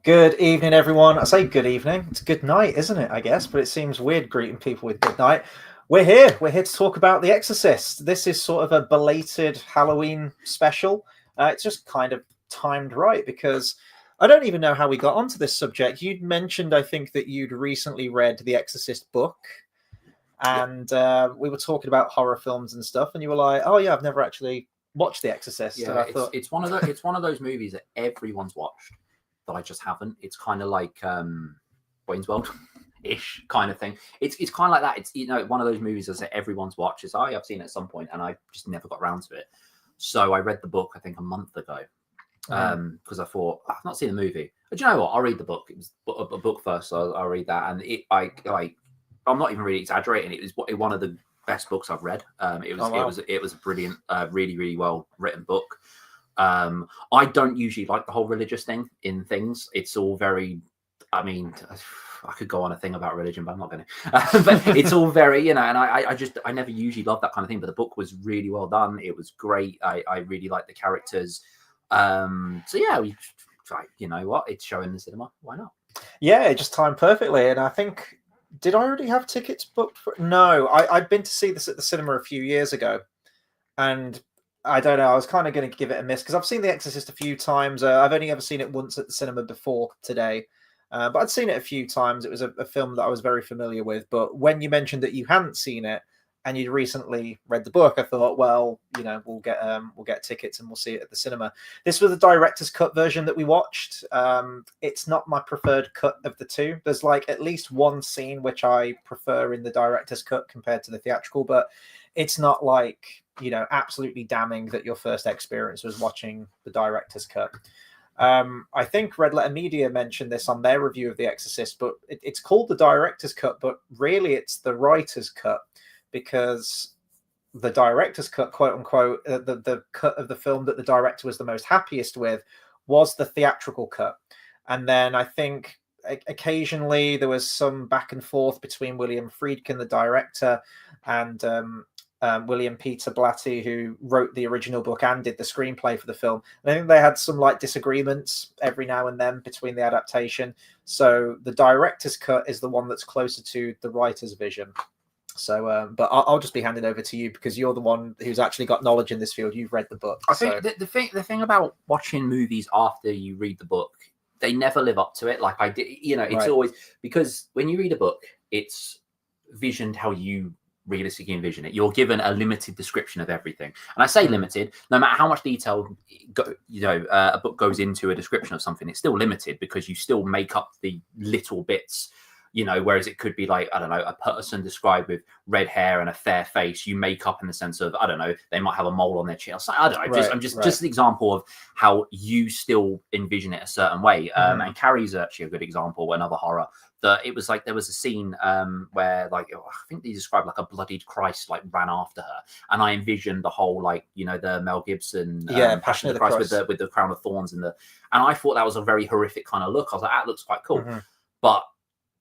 Good evening, everyone. I say good evening. It's good night, isn't it? I guess, but it seems weird greeting people with good night. We're here. We're here to talk about The Exorcist. This is sort of a belated Halloween special. It's just kind of timed right because I don't even know how we got onto this subject. You'd mentioned, I think, that you'd recently read the Exorcist book, and we were talking about horror films and stuff, and you were like, "Oh yeah, I've never actually watched The Exorcist." Yeah, and I thought it's one of those movies that everyone's watched, that I just haven't. It's kind of like Wayne's World ish kind of thing. It's kind of like that. It's one of those movies that everyone's watched. It's I've seen it at some point and I just never got around to it. So I read the book I think a month ago because I thought I've not seen the movie. But you know what? I'll read the book. It was a book first, so I'll read that. And I'm not even really exaggerating. It was one of the best books I've read. It was a brilliant, really, really well written book. I don't usually like the whole religious thing in things. It's all very, I could go on a thing about religion, but I'm not going to. But it's all very, and I never usually love that kind of thing. But the book was really well done. It was great. I really liked the characters. So yeah, you know what? It's showing in the cinema. Why not? Yeah, it just timed perfectly. And I think, did I already have tickets booked for it? No, I'd been to see this at the cinema a few years ago. And I don't know, I was kind of going to give it a miss because I've seen The Exorcist a few times. I've only ever seen it once at the cinema before today. But I'd seen it a few times. It was a film that I was very familiar with. But when you mentioned that you hadn't seen it and you'd recently read the book, I thought, well, we'll get tickets and we'll see it at the cinema. This was the director's cut version that we watched. It's not my preferred cut of the two. There's like at least one scene which I prefer in the director's cut compared to the theatrical, but it's not like, absolutely damning that your first experience was watching the director's cut. I think Red Letter Media mentioned this on their review of The Exorcist, but it's called the director's cut, but really it's the writer's cut, because the director's cut, quote unquote, the cut of the film that the director was the most happiest with was the theatrical cut. And then I think occasionally there was some back and forth between William Friedkin, the director, and William Peter Blatty, who wrote the original book and did the screenplay for the film. And I think they had some disagreements every now and then between the adaptation. So the director's cut is the one that's closer to the writer's vision. So, but I'll just be handing over to you because you're the one who's actually got knowledge in this field. You've read the book. I think the thing about watching movies after you read the book, they never live up to it. Like I did, it's always, because when you read a book, it's visioned how you realistically envision it. You're given a limited description of everything, and I say limited. No matter how much detail a book goes into a description of something, it's still limited because you still make up the little bits. Whereas it could be like, I don't know, a person described with red hair and a fair face, you make up in the sense of, I don't know, they might have a mole on their chin. I don't know. Just an example of how you still envision it a certain way. And Carrie's actually a good example, another horror. That it was like there was a scene where I think they described like a bloodied Christ ran after her, and I envisioned the whole the Mel Gibson Passion of the Christ with the crown of thorns and I thought that was a very horrific kind of look. I was like, that looks quite cool, but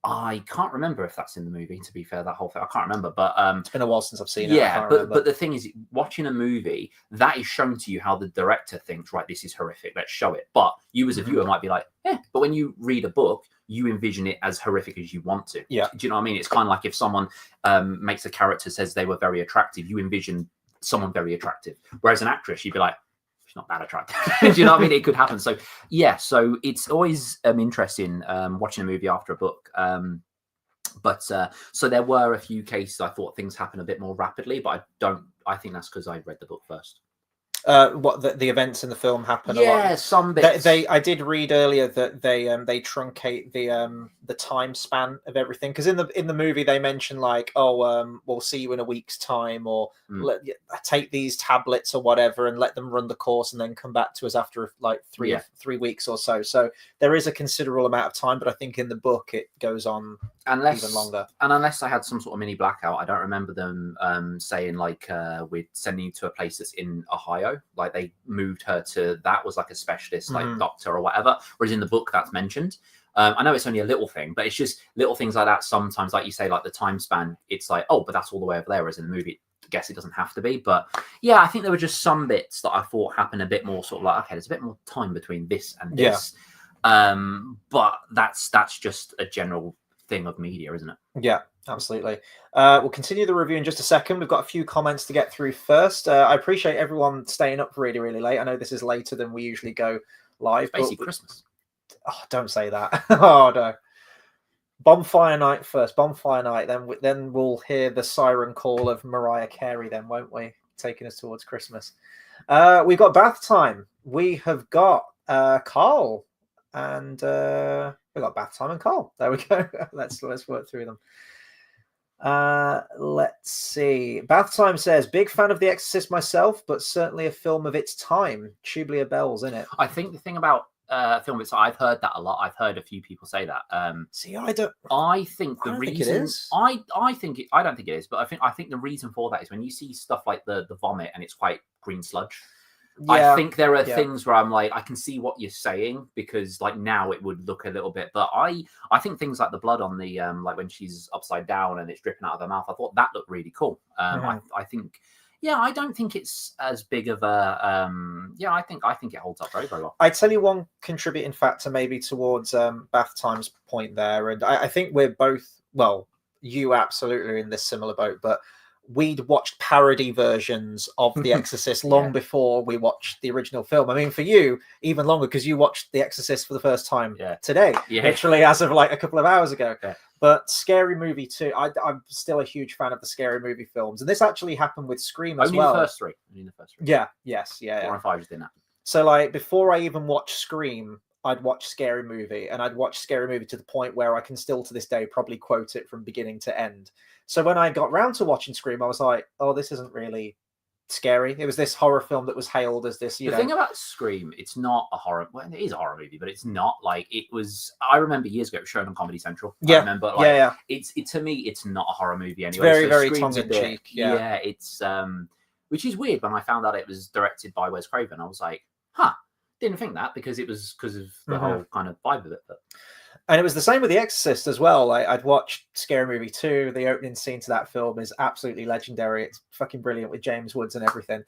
I can't remember if that's in the movie, to be fair, that whole thing. I can't remember, but it's been a while since I've seen it. Yeah, but the thing is, watching a movie, that is shown to you how the director thinks, right, this is horrific, let's show it. But you as a viewer might be like, but when you read a book, you envision it as horrific as you want to. Yeah. Do you know what I mean? It's kind of like if someone makes a character, says they were very attractive, you envision someone very attractive. Whereas an actress, you'd be like, not that attractive. Do you know what I mean? It could happen. So yeah, so it's always interesting watching a movie after a book. But so there were a few cases I thought things happen a bit more rapidly, but I think that's because I read the book first. What the events in the film happen a lot. Yeah, some bits. I did read earlier that they truncate the time span of everything, because in the movie they mention we'll see you in a week's time, or take these tablets or whatever and let them run the course and then come back to us after 3 weeks or so. So there is a considerable amount of time, but I think in the book it goes on even longer. And unless I had some sort of mini blackout, I don't remember them saying we're sending you to a place that's in Ohio. Like they moved her to, that was like a specialist doctor or whatever, whereas in the book that's mentioned. I know it's only a little thing, but it's just little things like that sometimes, like you say, like the time span, it's like, oh, but that's all the way over there, whereas in the movie I guess it doesn't have to be. But yeah, I think there were just some bits that I thought happened a bit more sort of like, okay, there's a bit more time between this and this. But that's just a general thing of media, isn't it? Yeah, absolutely. We'll continue the review in just a second. We've got a few comments to get through first. I appreciate everyone staying up really, really late. I know this is later than we usually go live. It's basically Christmas. Oh, don't say that. Oh, no. Bonfire night first. Bonfire night. Then we'll hear the siren call of Mariah Carey then, won't we? Taking us towards Christmas. We've got bath time. We have got Carl. And we got bath time and Carl. There we go. let's work through them. Let's see. Bath time says, big fan of The Exorcist myself, but certainly a film of its time. Tubular bells, in it. I think the thing about film, I've heard that a lot. I've heard a few people say that. See, I don't. I think the reason think it is. I don't think it is, but I think the reason for that is when you see stuff like the vomit and it's quite green sludge. Yeah, I think there are things where I'm like, I can see what you're saying, because like now it would look a little bit, but I think things like the blood on the like when she's upside down and it's dripping out of her mouth, I thought that looked really cool. I think, yeah, I don't think it's as big of a I think it holds up very, very well. I tell you one contributing factor maybe towards bath time's point there, and I think we're both, well, you absolutely are in this similar boat, but we'd watched parody versions of The Exorcist long before we watched the original film. I mean, for you, even longer, because you watched The Exorcist for the first time today, literally as of like a couple of hours ago. Yeah. But Scary Movie 2, I'm still a huge fan of the Scary Movie films. And this actually happened with Scream as well. Only the first three. Yeah, yes, yeah. 4 and 5 just didn't happen. So like before I even watched Scream, I'd watch Scary Movie, and I'd watch Scary Movie to the point where I can still to this day probably quote it from beginning to end. So when I got round to watching Scream, I was like, oh, this isn't really scary. It was this horror film that was hailed as this, the thing about Scream, it's not a horror, well, it is a horror movie, but it's not like it was. I remember years ago it was shown on Comedy Central. I remember, like, it's to me, it's not a horror movie anyway. It's very tongue-in-cheek. Yeah, it's which is weird. When I found out it was directed by Wes Craven, I was like, huh. Didn't think that, because it was because of the whole kind of vibe of it. And it was the same with The Exorcist as well. I'd watched Scary Movie 2. The opening scene to that film is absolutely legendary. It's fucking brilliant with James Woods and everything.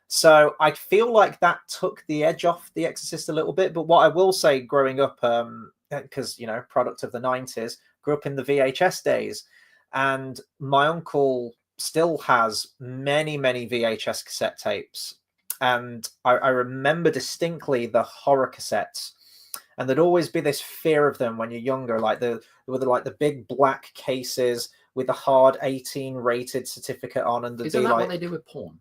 So I feel like that took the edge off The Exorcist a little bit. But what I will say, growing up, because, you know, product of the 90s, grew up in the VHS days. And my uncle still has many, many VHS cassette tapes. And I remember distinctly the horror cassettes, and there'd always be this fear of them when you're younger, like the big black cases with the hard 18 rated certificate on, and isn't that what they do with porn?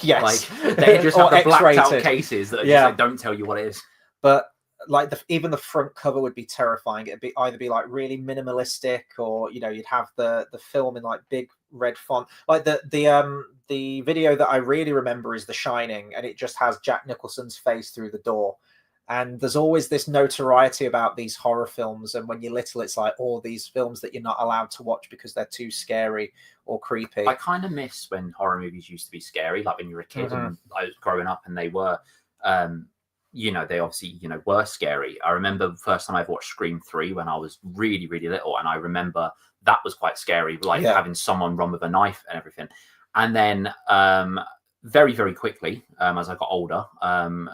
Yes, like they just have the blacked out cases that just, like, don't tell you what it is. But like even the front cover would be terrifying. It'd be either like really minimalistic, or you know, you'd have the film in like big red font. Like the video that I really remember is The Shining, and it just has Jack Nicholson's face through the door. And there's always this notoriety about these horror films, and when you're little, it's like all these films that you're not allowed to watch because they're too scary or creepy. I kind of miss when horror movies used to be scary, like when you were a kid and I was growing up, and they were you know, they obviously, you know, were scary. I remember the first time I watched Scream 3 when I was really, really little, and I remember that was quite scary, like having someone run with a knife and everything. And then very, very quickly, as I got older,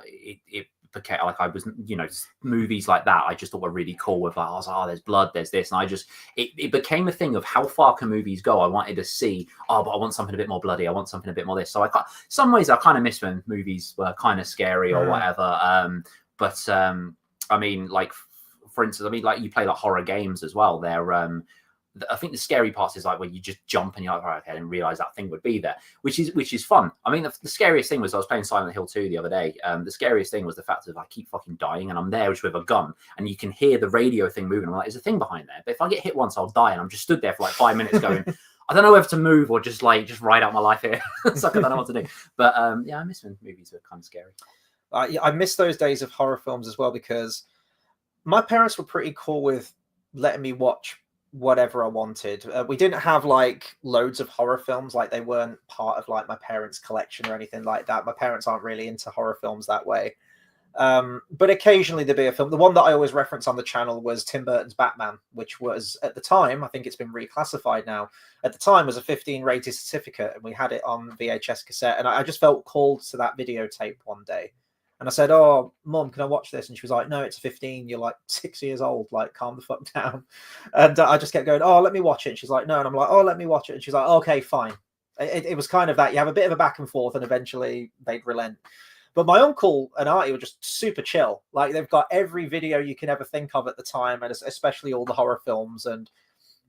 it became like, I was, you know, movies like that I just thought were really cool. With like, I was like, oh, there's blood, there's this, and I just it became a thing of how far can movies go. I wanted to see, oh, but I want something a bit more bloody, I want something a bit more this. So some ways I kind of miss when movies were kind of scary or whatever. But I mean, like for instance, I mean, like you play like horror games as well. They're I think the scary part is like when you just jump and you're like, right, okay, I didn't realize that thing would be there, which is fun. I mean, the scariest thing was I was playing Silent Hill 2 the other day. The scariest thing was the fact that I keep fucking dying, and I'm there just with a gun, and you can hear the radio thing moving. I'm like, there's a thing behind there, but if I get hit once, I'll die, and I'm just stood there for like 5 minutes going, I don't know whether to move or just ride out my life here. It's like I don't know what to do. But yeah, I miss when movies are kind of scary. I miss those days of horror films as well, because my parents were pretty cool with letting me watch whatever I wanted. We didn't have like loads of horror films, like they weren't part of like my parents' collection or anything like that. My parents aren't really into horror films that way. But occasionally there'd be a film. The one that I always reference on the channel was Tim Burton's Batman, which was at the time, I think it's been reclassified now, at the time was a 15 rated certificate, and we had it on VHS cassette, and I just felt called to that videotape one day. And I said, "Oh, Mum, can I watch this?" And she was like, "No, it's 15. You're like 6 years old. Like, calm the fuck down." And I just kept going, "Oh, let me watch it." And she's like, "No." And I'm like, "Oh, let me watch it." And she's like, "Okay, fine." It was kind of that. You have a bit of a back and forth, and eventually they'd relent. But my uncle and auntie were just super chill. Like, they've got every video you can ever think of at the time, and especially all the horror films. And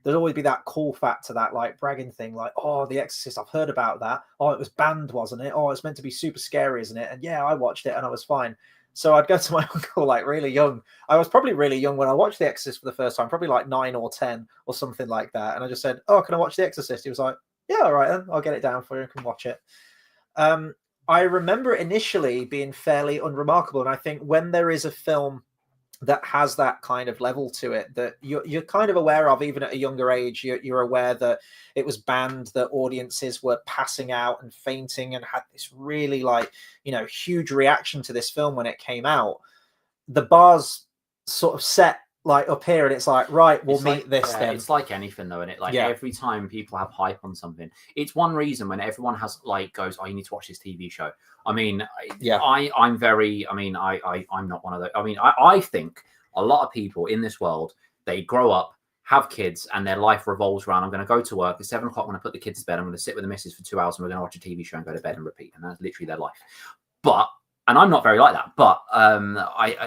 there'd always be that cool factor, that like bragging thing, like, "Oh, The Exorcist, I've heard about that. Oh, it was banned, wasn't it? Oh, it's meant to be super scary, isn't it?" And yeah, I watched it and I was fine. So I'd go to my uncle like really young. I was probably really young when I watched The Exorcist for the first time, probably like 9 or 10 or something like that. And I just said, "Oh, can I watch The Exorcist?" He was like, "Yeah, all right then, I'll get it down for you and can watch it." I remember initially being fairly unremarkable. And I think when there is a film that has that kind of level to it, that you're kind of aware of, even at a younger age, you're aware that it was banned, that audiences were passing out and fainting, and had this really like, huge reaction to this film when it came out. The bar's sort of set like up here, and it's like, right, we'll meet this then. It's like anything though, isn't it? Like every time people have hype on something, it's one reason when everyone has like goes, "Oh, you need to watch this TV show." I mean, I'm not one of those. I mean, I think a lot of people in this world, they grow up, have kids, and their life revolves around, I'm going to go to work at 7 o'clock when I put the kids to bed, I'm going to sit with the missus for 2 hours and we're going to watch a TV show and go to bed and repeat. And that's literally their life. And I'm not very like that, but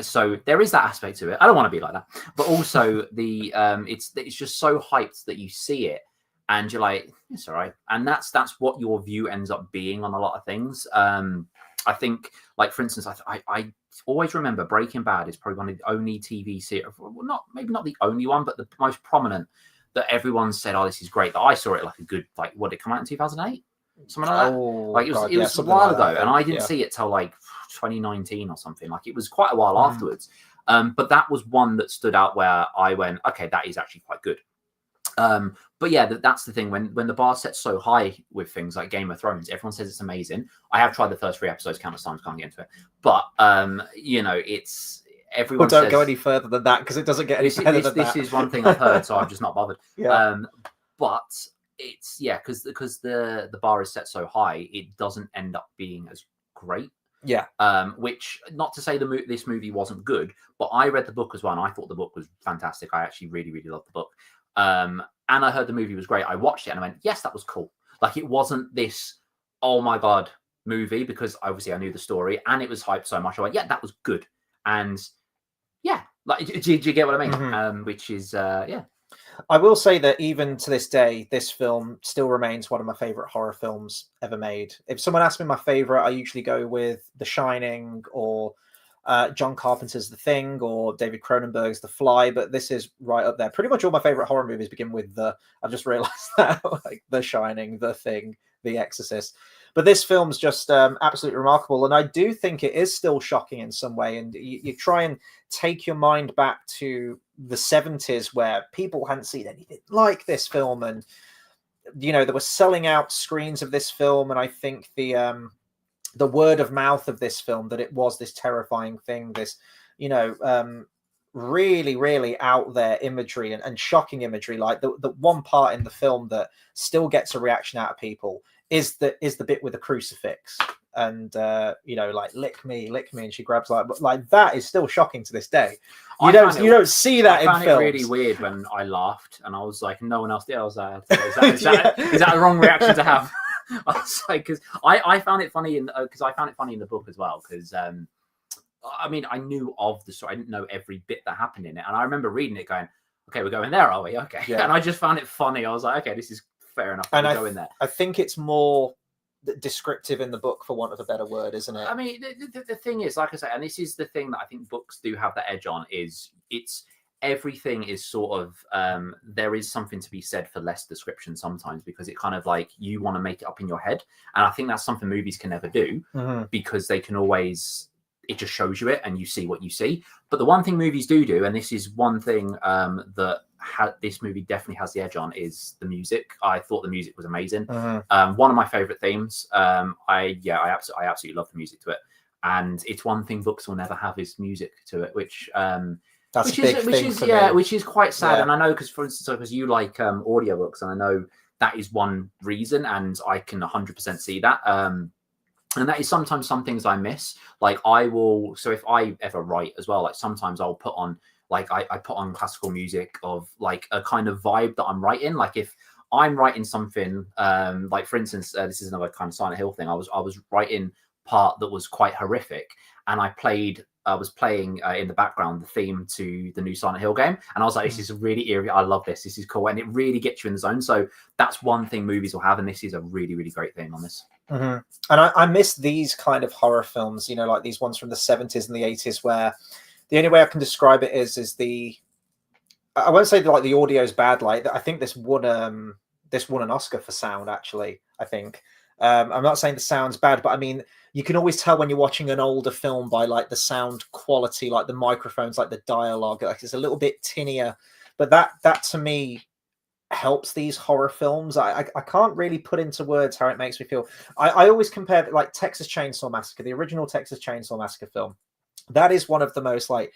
so there is that aspect to it. I don't want to be like that, but also it's just so hyped that you see it and you're like, it's all right. And that's what your view ends up being on a lot of things. I think, like, for instance, I always remember Breaking Bad is probably one of the only TV series, well, maybe not the only one, but the most prominent that everyone said, "Oh, this is great." That I saw it like a good, like, what did it come out in 2008? Something like that. Like it was a while ago, and I didn't see it till like 2019 or something. Like, it was quite a while afterwards. But that was one that stood out where I went, okay, that is actually quite good. But yeah, that's the thing. When the bar sets so high with things like Game of Thrones, everyone says it's amazing. I have tried the first 3 episodes countless times, can't get into it. But it's everyone. Well, don't go any further than that, because it doesn't get any better than that. This is one thing I've heard, so I'm just not bothered. But it's because the bar is set so high, it doesn't end up being as great. Which, not to say this movie wasn't good, but I read the book as well, and I thought the book was fantastic. I actually really, really loved the book. And I heard the movie was great. I watched it and I went, yes, that was cool. Like, it wasn't this, oh my God, movie, because obviously I knew the story and it was hyped so much. I went, yeah, that was good. And yeah, like, do you get what I mean? Which is, I will say that even to this day, this film still remains one of my favorite horror films ever made. If someone asks me my favorite, I usually go with The Shining or John Carpenter's The Thing or David Cronenberg's The Fly, but this is right up there. Pretty much all my favorite horror movies begin with I've just realized that, like The Shining, The Thing, The Exorcist. But this film's just absolutely remarkable, and I do think it is still shocking in some way. And you try and take your mind back to the 70s, where people hadn't seen anything like this film, and they were selling out screens of this film. And I think the word of mouth of this film, that it was this terrifying thing, this really, really out there imagery and shocking imagery. Like the one part in the film that still gets a reaction out of people is the bit with the crucifix, and like, lick me, and she grabs like that is still shocking to this day. You don't see that in films. I found it really weird when I laughed, and I was like, no one else did. I was like, is that the wrong reaction to have? I was like, because I found it funny because I found it funny in the book as well, because I mean, I knew of the story, I didn't know every bit that happened in it, and I remember reading it going, okay, we're going there, are we? Okay. And I just found it funny. I was like, okay, this is fair enough. And go in there. I think it's more descriptive in the book, for want of a better word, isn't it? I mean, the thing is, like I say, and this is the thing that I think books do have the edge on, is everything is sort of there is something to be said for less description sometimes, because it kind of like, you want to make it up in your head, and I think that's something movies can never do, because they can always, it just shows you it and you see what you see. But the one thing movies do, and this is one thing that this movie definitely has the edge on, is the music. I thought the music was amazing. One of my favorite themes. I absolutely love the music to it, and it's one thing books will never have, is music to it, which is quite sad. And I know, because for instance, because you like audiobooks, and I know that is one reason, and I can 100% see that. And that is sometimes some things I miss. Like I will, so if I ever write as well, like sometimes I'll put on, like I put on classical music of like a kind of vibe that I'm writing. Like if I'm writing something, like for instance, this is another kind of Silent Hill thing. I was writing part that was quite horrific, and I was playing in the background the theme to the new Silent Hill game, and I was like, this is really eerie. I love this. This is cool, and it really gets you in the zone. So that's one thing movies will have, and this is a really, really great thing on this. Mm-hmm. And I miss these kind of horror films, you know, like these ones from the 70s and the 80s, where the only way I can describe it is I won't say like the audio's bad. Like I think this won an Oscar for sound. Actually, I think I'm not saying the sound's bad, but I mean you can always tell when you're watching an older film by like the sound quality, like the microphones, like the dialogue. Like it's a little bit tinnier, but that to me helps these horror films. I can't really put into words how it makes me feel. I always compare it like Texas Chainsaw Massacre, the original Texas Chainsaw Massacre film. That is one of the most like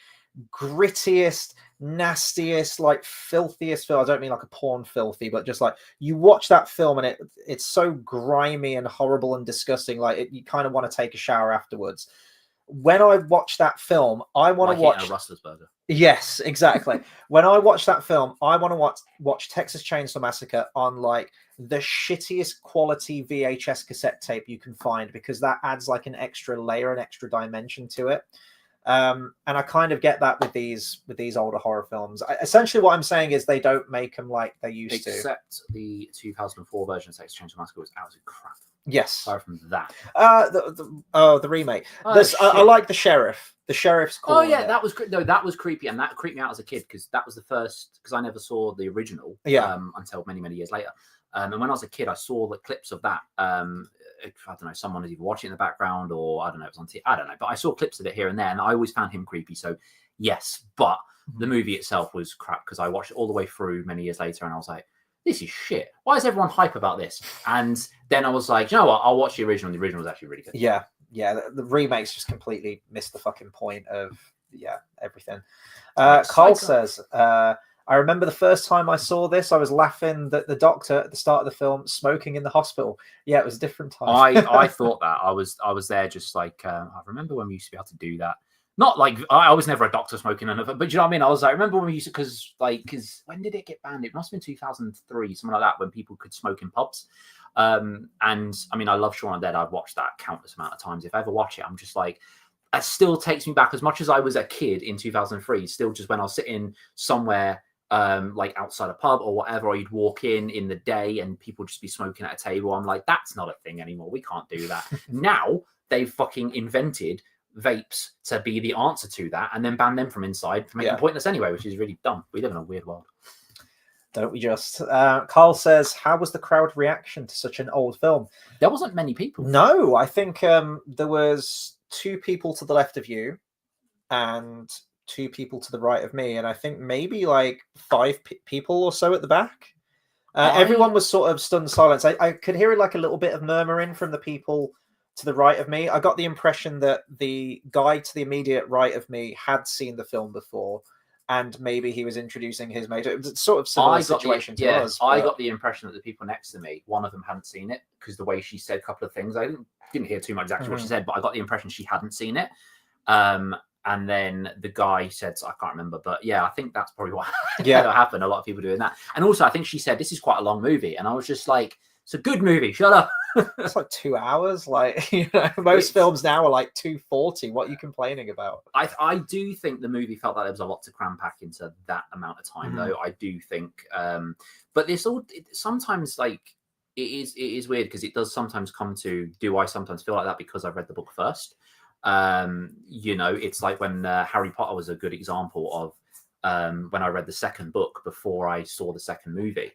grittiest, nastiest, like filthiest film. I don't mean like a porn filthy, but just like you watch that film and it's so grimy and horrible and disgusting. Like you kind of want to take a shower afterwards. When I watch that film, I want to watch a Rustler's Burger. Yes, exactly. When I watch that film, I want to watch Texas Chainsaw Massacre on like the shittiest quality VHS cassette tape you can find, because that adds like an extra layer, an extra dimension to it. And I kind of get that with these older horror films. Essentially, what I'm saying is they don't make them like they used to. Except the 2004 version of Texas Chainsaw Massacre was absolute crap. Yes. Apart from that. The remake. I like the sheriff. The sheriff's cool. Oh yeah, that was that was creepy, and that creeped me out as a kid because that was the first, because I never saw the original until many years later. And when I was a kid, I saw the clips of that. I don't know, someone was either watching in the background or I don't know, it was on TV. I don't know, but I saw clips of it here and there, and I always found him creepy. So yes, but the movie itself was crap because I watched it all the way through many years later, and I was like, this is shit. Why is everyone hype about this? And then I was like, you know what? I'll watch the original. The original was actually really good. Yeah. The remakes just completely missed the fucking point of everything. Carl says, I remember the first time I saw this, I was laughing that the doctor at the start of the film smoking in the hospital. Yeah, it was a different time. I thought that. I was there just like, I remember when we used to be able to do that. Not like I was never a doctor smoking anything, but you know what I mean? I was like, I remember when we used to, because when did it get banned? It must have been 2003, something like that, when people could smoke in pubs. And I mean, I love Shaun of the Dead. I've watched that countless amount of times. If I ever watch it, I'm just like, it still takes me back as much as I was a kid in 2003. Still, just when I was sitting somewhere like outside a pub or whatever, or you'd walk in the day and people just be smoking at a table. I'm like, that's not a thing anymore. We can't do that. Now they've fucking invented vapes to be the answer to that, and then ban them from inside to make them pointless anyway, which is really dumb. We live in a weird world. Don't we just? Carl says, how was the crowd reaction to such an old film? There wasn't many people. No, I think there was 2 people to the left of you and 2 people to the right of me, and I think maybe like 5 people or so at the back. Everyone was sort of stunned silence. I could hear like a little bit of murmuring from the people to the right of me. I got the impression that the guy to the immediate right of me had seen the film before, and maybe he was introducing his mate. It was sort of similar situation to us. I got the impression that the people next to me, one of them hadn't seen it, because the way she said a couple of things, I didn't hear too much exactly what she said, but I got the impression she hadn't seen it. And then the guy said, I can't remember, but yeah, I think that's probably what happened. A lot of people doing that. And also, I think she said, this is quite a long movie. And I was just like, it's a good movie. Shut up. It's like 2 hours. Like, you know, most films now are like 240. What are you complaining about? I do think the movie felt like there was a lot to cram pack into that amount of time, though. I do think, but this sometimes like it is weird because it does sometimes come to, do I sometimes feel like that because I've read the book first? You know, it's like when Harry Potter was a good example of when I read the second book before I saw the second movie.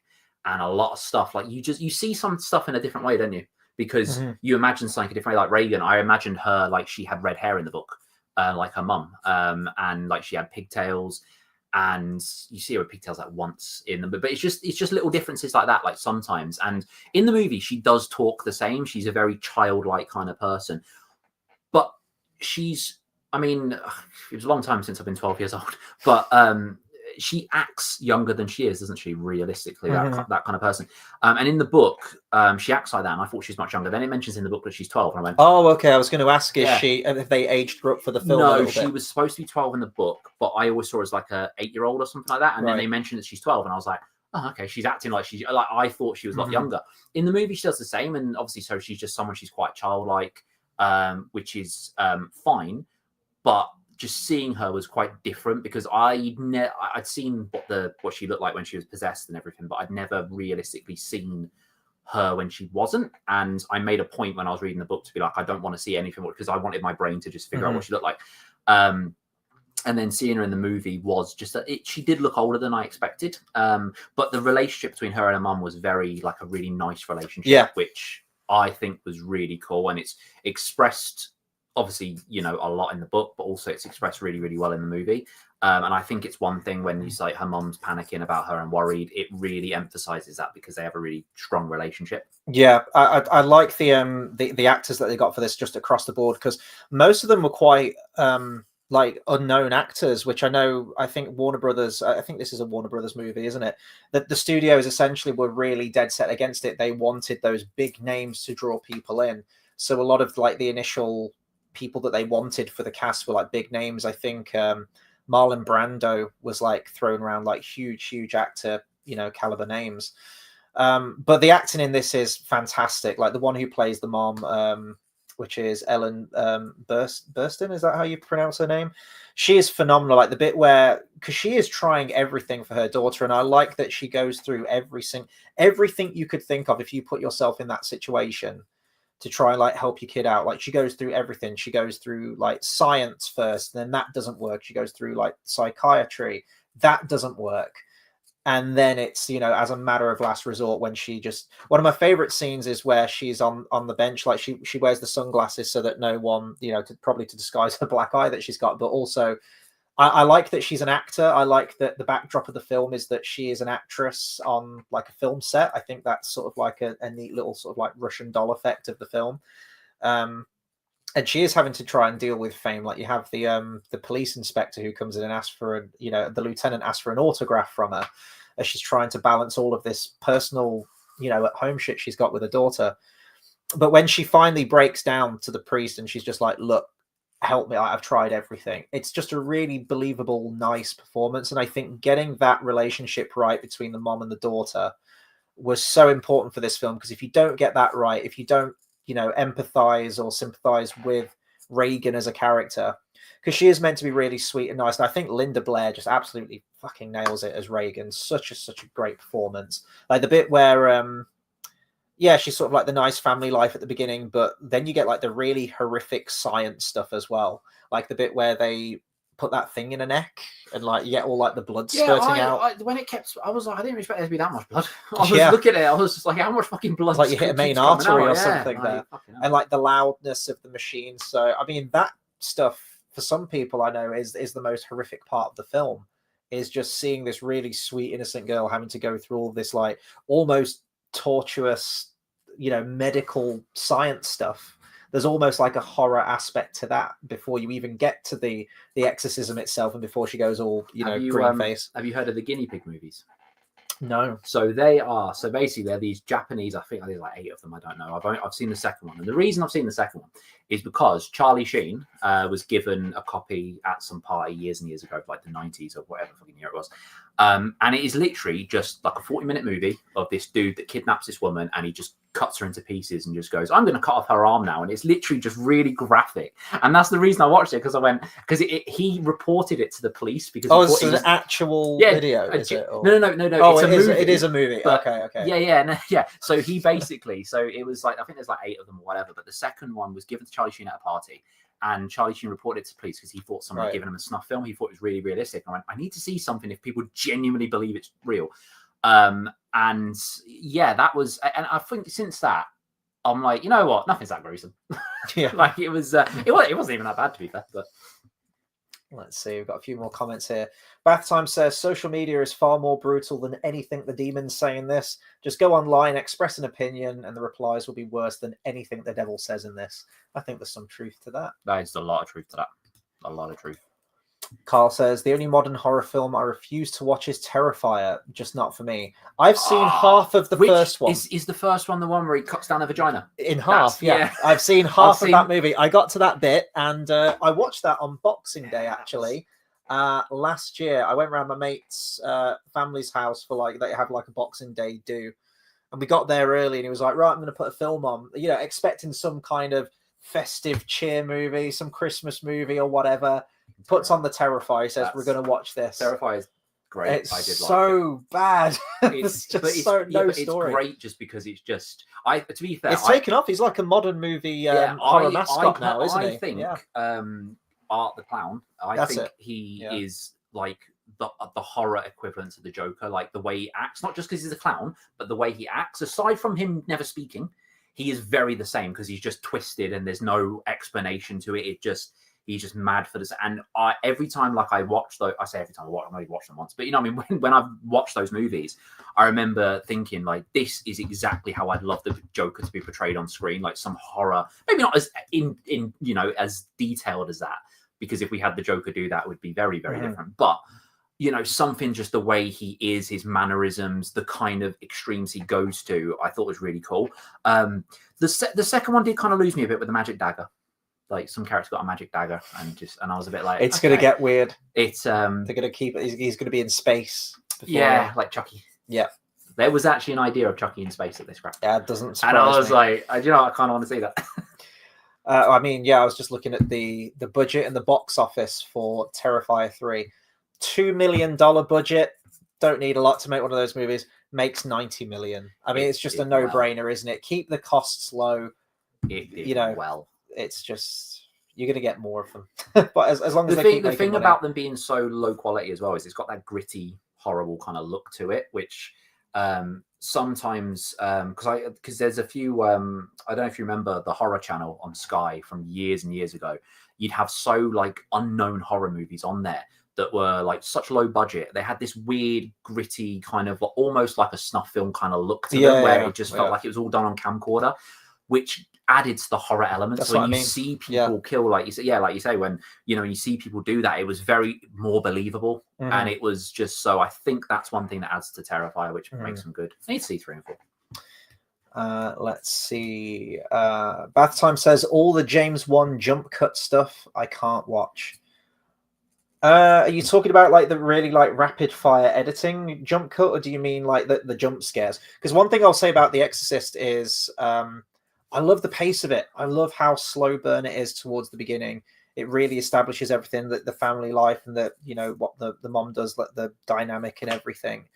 And a lot of stuff, like you see some stuff in a different way, don't you? Because you imagine something a different way. Like Reagan, I imagined her like she had red hair in the book, like her mum, and like she had pigtails, and you see her with pigtails like once in them. But it's just little differences like that, like sometimes. And in the movie, she does talk the same. She's a very childlike kind of person, but I mean, it was a long time since I've been 12 years old, but she acts younger than she is, doesn't she? Realistically, that kind of person. And in the book, she acts like that, and I thought she was much younger. Then it mentions in the book that she's 12, and I went, "Oh, okay." I was going to ask, if they aged her up for the film? No, she was supposed to be 12 in the book, but I always saw her as like a 8-year-old or something like that. And then they mentioned that she's 12, and I was like, oh, okay, she's acting like she's like, I thought she was a lot younger. In the movie, she does the same, and obviously, so she's just someone, she's quite childlike, which is fine, but just seeing her was quite different because I'd seen what she looked like when she was possessed and everything, but I'd never realistically seen her when she wasn't. And I made a point when I was reading the book to be like, I don't want to see anything because I wanted my brain to just figure out what she looked like. And then seeing her in the movie was just that she did look older than I expected. But the relationship between her and her mum was very like a really nice relationship, which I think was really cool. And it's expressed obviously, you know, a lot in the book, but also it's expressed really, really well in the movie. And I think it's one thing when you say her mum's panicking about her and worried, it really emphasizes that because they have a really strong relationship. Yeah, I like the actors that they got for this just across the board, because most of them were quite like unknown actors, which I think Warner Brothers, I think this is a Warner Brothers movie, isn't it? That the studios essentially were really dead set against it. They wanted those big names to draw people in. So a lot of like the initial people that they wanted for the cast were like big names. I think Marlon Brando was like thrown around like huge actor, you know, caliber names. But the acting in this is fantastic. Like the one who plays the mom, which is Ellen Burstyn, is that how you pronounce her name? She is phenomenal. Like the bit where, because she is trying everything for her daughter, and I like that she goes through everything you could think of if you put yourself in that situation to try and like help your kid out. Like she goes through everything. She goes through like science first, then that doesn't work. She goes through like psychiatry, that doesn't work. And then it's, you know, as a matter of last resort, when she just, one of my favorite scenes is where she's on the bench, like she wears the sunglasses so that no one, you know, probably to disguise her black eye that she's got, but also I like that she's an actor. I like that the backdrop of the film is that she is an actress on like a film set. I think that's sort of like a neat little sort of like Russian doll effect of the film. And she is having to try and deal with fame. Like you have the police inspector who comes in and asks for the lieutenant asks for an autograph from her as she's trying to balance all of this personal, you know, at home shit she's got with her daughter. But when she finally breaks down to the priest and she's just like, look, help me, I've tried everything. It's just a really believable, nice performance. And I think getting that relationship right between the mom and the daughter was so important for this film, because if you don't get that right, if you don't, you know, empathize or sympathize with Reagan as a character, because she is meant to be really sweet and nice. And I think Linda Blair just absolutely fucking nails it as Reagan. Such a great performance. Like the bit where she's sort of like the nice family life at the beginning, but then you get like the really horrific science stuff as well. Like the bit where they put that thing in her neck and like you get all like the blood spurting out. When it kept, I was like, I didn't expect there to be that much blood. I was looking at it, I was just like, how much fucking blood? Like you hit a main artery or something there. And like the loudness of the machine. So, I mean, that stuff for some people I know is the most horrific part of the film, is just seeing this really sweet, innocent girl having to go through all this like almost tortuous, you know, medical science stuff. There's almost like a horror aspect to that before you even get to the exorcism itself and before she goes all, you know, green face. Have you heard of the guinea pig movies? No. So basically they're these Japanese, I think there's like 8 of them, I don't know. I've seen the second one. And the reason I've seen the second one is because Charlie Sheen was given a copy at some party years and years ago, like the 90s or whatever fucking year it was. And it is literally just like a 40-minute movie of this dude that kidnaps this woman and he just cuts her into pieces and just goes, I'm going to cut off her arm now. And it's literally just really graphic. And that's the reason I watched it, because he reported it to the police. Because it's an actual video, is it? Or... No. Oh, it is a movie. But, okay. Yeah. So he basically, so it was like, I think there's like 8 of them or whatever. But the second one was given to Charlie Sheen at a party. And Charlie Sheen reported it to police because he thought someone had given him a snuff film. He thought it was really realistic. And I went, I need to see something if people genuinely believe it's real. And yeah, that was, and I think since that, I'm like, you know what? Nothing's that gruesome. Yeah. Like it wasn't even that bad, to be fair. But let's see, we've got a few more comments here. Bath Time says, social media is far more brutal than anything the demons say in this. Just go online, express an opinion, and the replies will be worse than anything the devil says in this. I think there's some truth to that. There's a lot of truth to that. A lot of truth. Carl says, the only modern horror film I refuse to watch is Terrifier, just not for me. I've seen half of the first one. Is the first one the one where he cuts down a vagina? In half, yeah. I've seen half of that movie. I got to that bit, and I watched that on Boxing Day, actually. Last year, I went around my mate's family's house for like, they have like a Boxing Day do. And we got there early, and he was like, right, I'm going to put a film on, you know, expecting some kind of festive cheer movie, some Christmas movie or whatever. Puts on the Terrifier, says, we're going to watch this. Terrifier is great. It's so bad. It's just no story. It's great just because it's just, to be fair, it's taken off. He's like a modern movie horror mascot now, isn't he? I think Art the Clown, I think he is like the horror equivalent to the Joker, like the way he acts, not just because he's a clown, but the way he acts, aside from him never speaking, he is very the same because he's just twisted and there's no explanation to it. He's just mad for this. And every time, like I watch those, I say every time I watch, I've only watched them once, but you know what I mean? When I've watched those movies, I remember thinking like, this is exactly how I'd love the Joker to be portrayed on screen, like some horror, maybe not as in you know, as detailed as that, because if we had the Joker do that, it would be very, very different. But you know, something just the way he is, his mannerisms, the kind of extremes he goes to, I thought was really cool. The second one did kind of lose me a bit with the magic dagger. Like some character got a magic dagger, and I was a bit like, it's gonna get weird. It's they're gonna keep it. He's gonna be in space. Like Chucky. Yeah, there was actually an idea of Chucky in space at this crap. Yeah, it doesn't. And I was like, you know, I kind of want to see that. I mean, yeah, I was just looking at the budget and the box office for Terrifier 3. $2 million budget. Don't need a lot to make one of those movies. Makes 90 million. I mean, it's just a no-brainer, isn't it? Keep the costs low. You know, it's just you're going to get more of them. But as long as the thing about them being so low quality as well is it's got that gritty, horrible kind of look to it, which sometimes because there's a few I don't know if you remember the horror channel on Sky from years and years ago. You'd have so like unknown horror movies on there that were like such low budget. They had this weird, gritty kind of almost like a snuff film kind of look to them, where it just felt like it was all done on camcorder, which added to the horror elements. So when you see people kill, like you say, when you know you see people do that, it was very more believable, and it was just so. I think that's one thing that adds to Terrifier, which makes them good. I need to see 3 and 4. Let's see. Bath Time says all the James Wan jump cut stuff I can't watch. Are you talking about like the really like rapid fire editing jump cut, or do you mean like the jump scares? Because one thing I'll say about The Exorcist is I love the pace of it. I love how slow burn it is towards the beginning. It really establishes everything, that the family life and the, you know, what the mom does, like the dynamic and everything.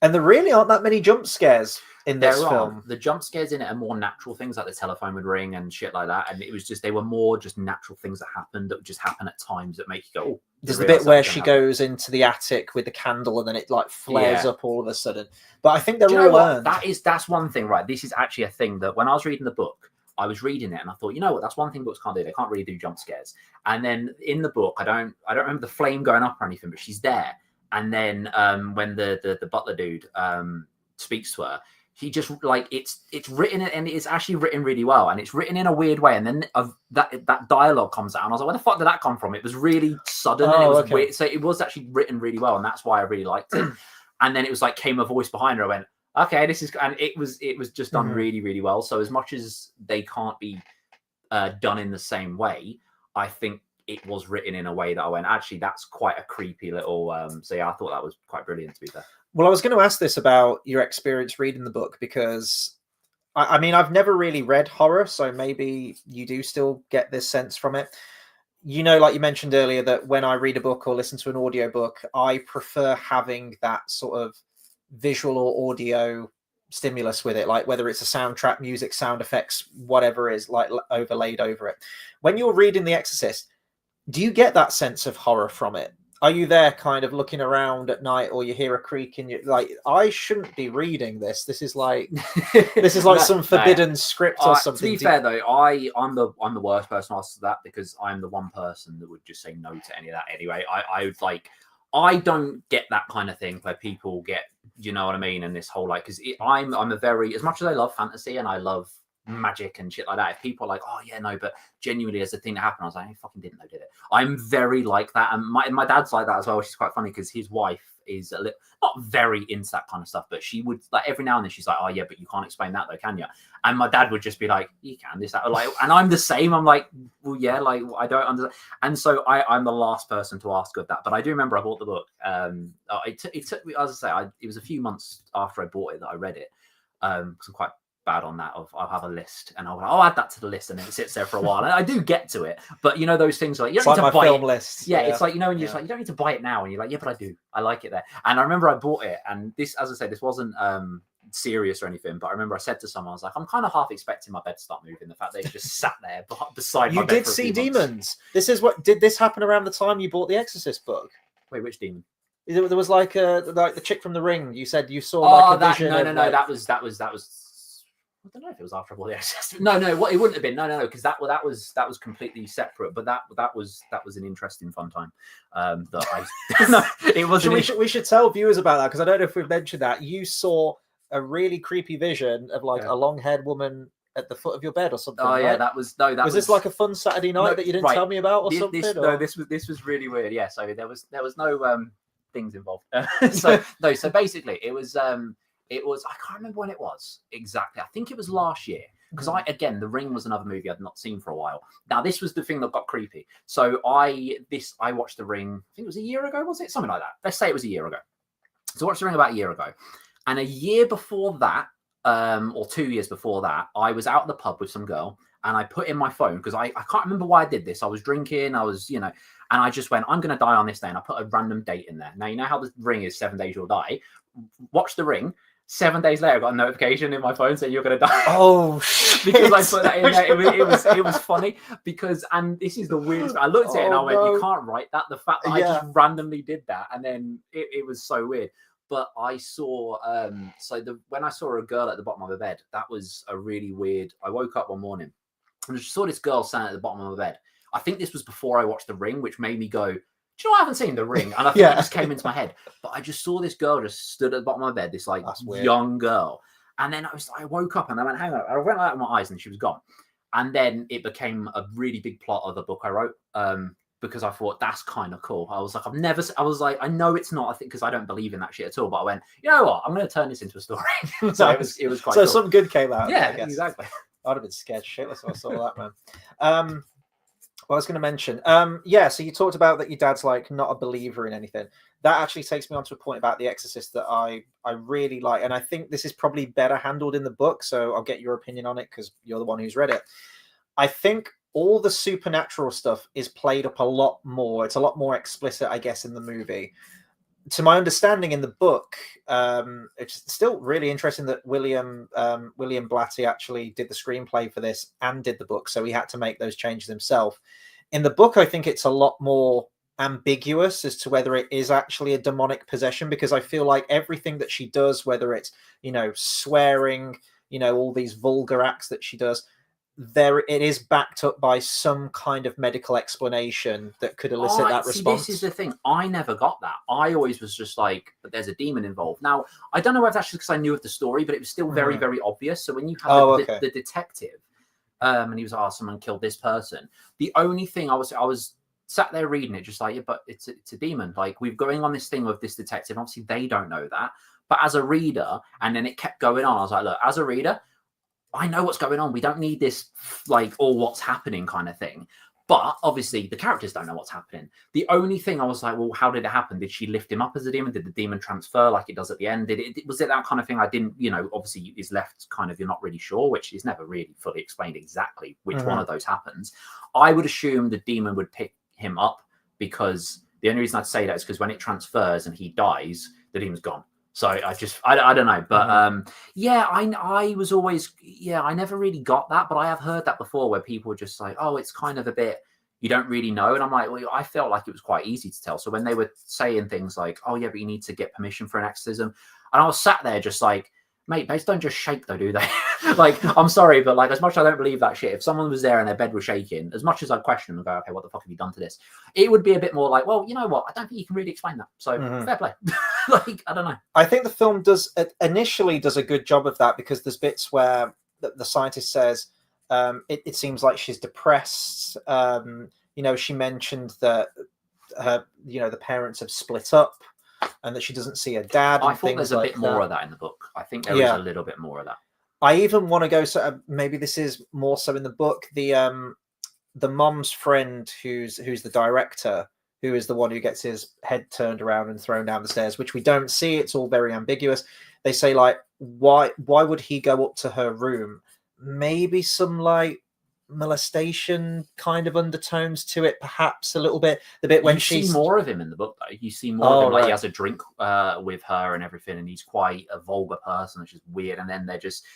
And there really aren't that many jump scares in this film. The jump scares in it are more natural things, like the telephone would ring and shit like that. And it was just, they were more just natural things that happened, that would just happen at times that make you go, oh. There's the bit where she goes into the attic with the candle and then it like flares up all of a sudden. But I think they're all earned. That's one thing, right? This is actually a thing that when I was reading the book, I was reading it and I thought, you know what, that's one thing books can't do. They can't really do jump scares. And then in the book, I don't remember the flame going up or anything, but she's there. And then when the butler dude speaks to her, he just like it's written, and it's actually written really well, and it's written in a weird way. And then that dialogue comes out, and I was like, where the fuck did that come from? It was really sudden, and it was weird. So it was actually written really well, and that's why I really liked it. And then it was like came a voice behind her. I went, okay, this is, and it was just done really, really well. So as much as they can't be done in the same way, I think it was written in a way that I went, actually, that's quite a creepy little. So yeah, I thought that was quite brilliant, to be fair. Well, I was going to ask this about your experience reading the book, because I mean, I've never really read horror, so maybe you do still get this sense from it. You know, like you mentioned earlier, that when I read a book or listen to an audiobook, I prefer having that sort of visual or audio stimulus with it, like whether it's a soundtrack, music, sound effects, whatever is like overlaid over it. When you're reading The Exorcist, do you get that sense of horror from it? Are you there kind of looking around at night, or you hear a creak and you're like, I shouldn't be reading this. This is like some forbidden script or something. To be fair though, I'm the worst person to ask that, because I'm the one person that would just say no to any of that anyway. I don't get that kind of thing where people get, you know what I mean, and this whole like, because I'm a very, as much as I love fantasy and I love magic and shit like that. If people are like, oh yeah, no, but genuinely as a thing that happened, I was like, I fucking didn't know, did it? I'm very like that, and my dad's like that as well, which is quite funny because his wife is a little not very into that kind of stuff, but she would like every now and then she's like, oh yeah, but you can't explain that though, can you? And my dad would just be like, you can this that, like, and I'm the same. I'm like, well yeah, like I don't understand. And so I'm the last person to ask of that, but I do remember I bought the book. It took me, as I say, it was a few months after I bought it that I read it, because I'm quite bad on that. I'll have a list and I'll add that to the list, and then it sits there for a while. And I do get to it, but you know those things like you don't need to buy film list. Yeah, it's like, you know, and you're just like, you don't need to buy it now, and you're like, yeah, but I do. I like it there. And I remember I bought it, and this, as I say, this wasn't serious or anything, but I remember I said to someone, I was like, I'm kind of half expecting my bed to start moving. The fact that it just sat there beside my bed. You did see demons. Did this happen around the time you bought the Exorcist book? Wait, which demon? There was like the chick from The Ring. You said you saw like a vision. No. That was. I don't know if it was after I bought the Exorcist. No, it wouldn't have been. No, because that was completely separate. But that was an interesting, fun time. No, it wasn't. We should tell viewers about that, because I don't know if we've mentioned that you saw a really creepy vision of like a long-haired woman at the foot of your bed or something. Oh yeah, right? Was this like a fun Saturday night that you didn't tell me about or something? This was really weird. Yeah, so there was no things involved. So basically it was I can't remember when it was exactly. I think it was last year, because The Ring was another movie I'd not seen for a while. Now this was the thing that got creepy. So I watched The Ring, I think it was a year ago, was it? Something like that. Let's say it was a year ago. So I watched The Ring about a year ago. And a year before that, or 2 years before that, I was out at the pub with some girl, and I put in my phone, because I can't remember why I did this. I was drinking, and I just went, I'm going to die on this day. And I put a random date in there. Now, you know how The Ring is 7 days you'll die. Watch The Ring. 7 days later, I got a notification in my phone saying you're going to die. Oh, shit. Because I put that in there. It was funny because, and this is the weirdest. I looked at it and I went, you can't write that. The fact that I just randomly did that, and then it was so weird. But I saw, when I saw a girl at the bottom of the bed, that was a really weird. I woke up one morning and I just saw this girl standing at the bottom of the bed. I think this was before I watched The Ring, which made me go, do you know, I haven't seen The Ring. And I think it just came into my head. But I just saw this girl just stood at the bottom of my bed, this like young girl. And then I woke up and I went, hang on. I went out of my eyes and she was gone. And then it became a really big plot of the book I wrote. Because I thought that's kind of cool. I was like, I know it's not, I think, because I don't believe in that shit at all. But I went, you know what? I'm going to turn this into a story. So it was quite cool. Something good came out. Yeah, exactly. I'd have been scared shitless when I saw that, man. Well, I was going to mention, so you talked about that your dad's like not a believer in anything. That actually takes me on to a point about The Exorcist that I really like. And I think this is probably better handled in the book. So I'll get your opinion on it because you're the one who's read it. I think all the supernatural stuff is played up a lot more. It's a lot more explicit, I guess, in the movie. To my understanding, in the book, it's still really interesting that William Blatty actually did the screenplay for this and did the book, so he had to make those changes himself. In the book, I think it's a lot more ambiguous as to whether it is actually a demonic possession, because I feel like everything that she does, whether it's, swearing, all these vulgar acts that she does, it is backed up by some kind of medical explanation that could elicit that response. This is the thing. I never got that. I always was just like, but there's a demon involved. Now, I don't know if that's actually because I knew of the story, but it was still very, very obvious. So when you have the detective, and he was, someone killed this person. The only thing I was sat there reading it, just like, yeah, but it's a demon. Like, we're going on this thing with this detective. Obviously, they don't know that. But as a reader, and then it kept going on. I was like, look, as a reader, I know what's going on. We don't need this, like, what's happening kind of thing. But obviously, the characters don't know what's happening. The only thing I was like, well, how did it happen? Did she lift him up as a demon? Did the demon transfer like it does at the end? Was it that kind of thing? I didn't, obviously is left kind of, you're not really sure, which is never really fully explained exactly which one of those happens. I would assume the demon would pick him up, because the only reason I'd say that is because when it transfers and he dies, the demon's gone. So I don't know, but I was always, I never really got that, but I have heard that before where people were just like, oh, it's kind of a bit, you don't really know. And I'm like, well, I felt like it was quite easy to tell. So when they were saying things like, oh yeah, but you need to get permission for an exorcism. And I was sat there just like, mate, they don't just shake though, do they? Like, I'm sorry, but like, as much as I don't believe that shit, if someone was there and their bed was shaking, as much as I'd question them and go, okay, what the fuck have you done to this? It would be a bit more like, well, you know what? I don't think you can really explain that. So fair play. Like, I don't know. I think the film initially does a good job of that, because there's bits where the scientist says, it seems like she's depressed. She mentioned that the parents have split up, and that she doesn't see her dad. I thought there's a bit more of that in the book. I think there is a little bit more of that. I even want to go. So maybe this is more so in the book. The mom's friend, who's the director, who is the one who gets his head turned around and thrown down the stairs, which we don't see. It's all very ambiguous. They say, like, why would he go up to her room? Maybe some like molestation kind of undertones to it, perhaps a little bit. The bit when you see more of him in the book, though. You see more of him, like he has a drink with her and everything, and he's quite a vulgar person, which is weird. And then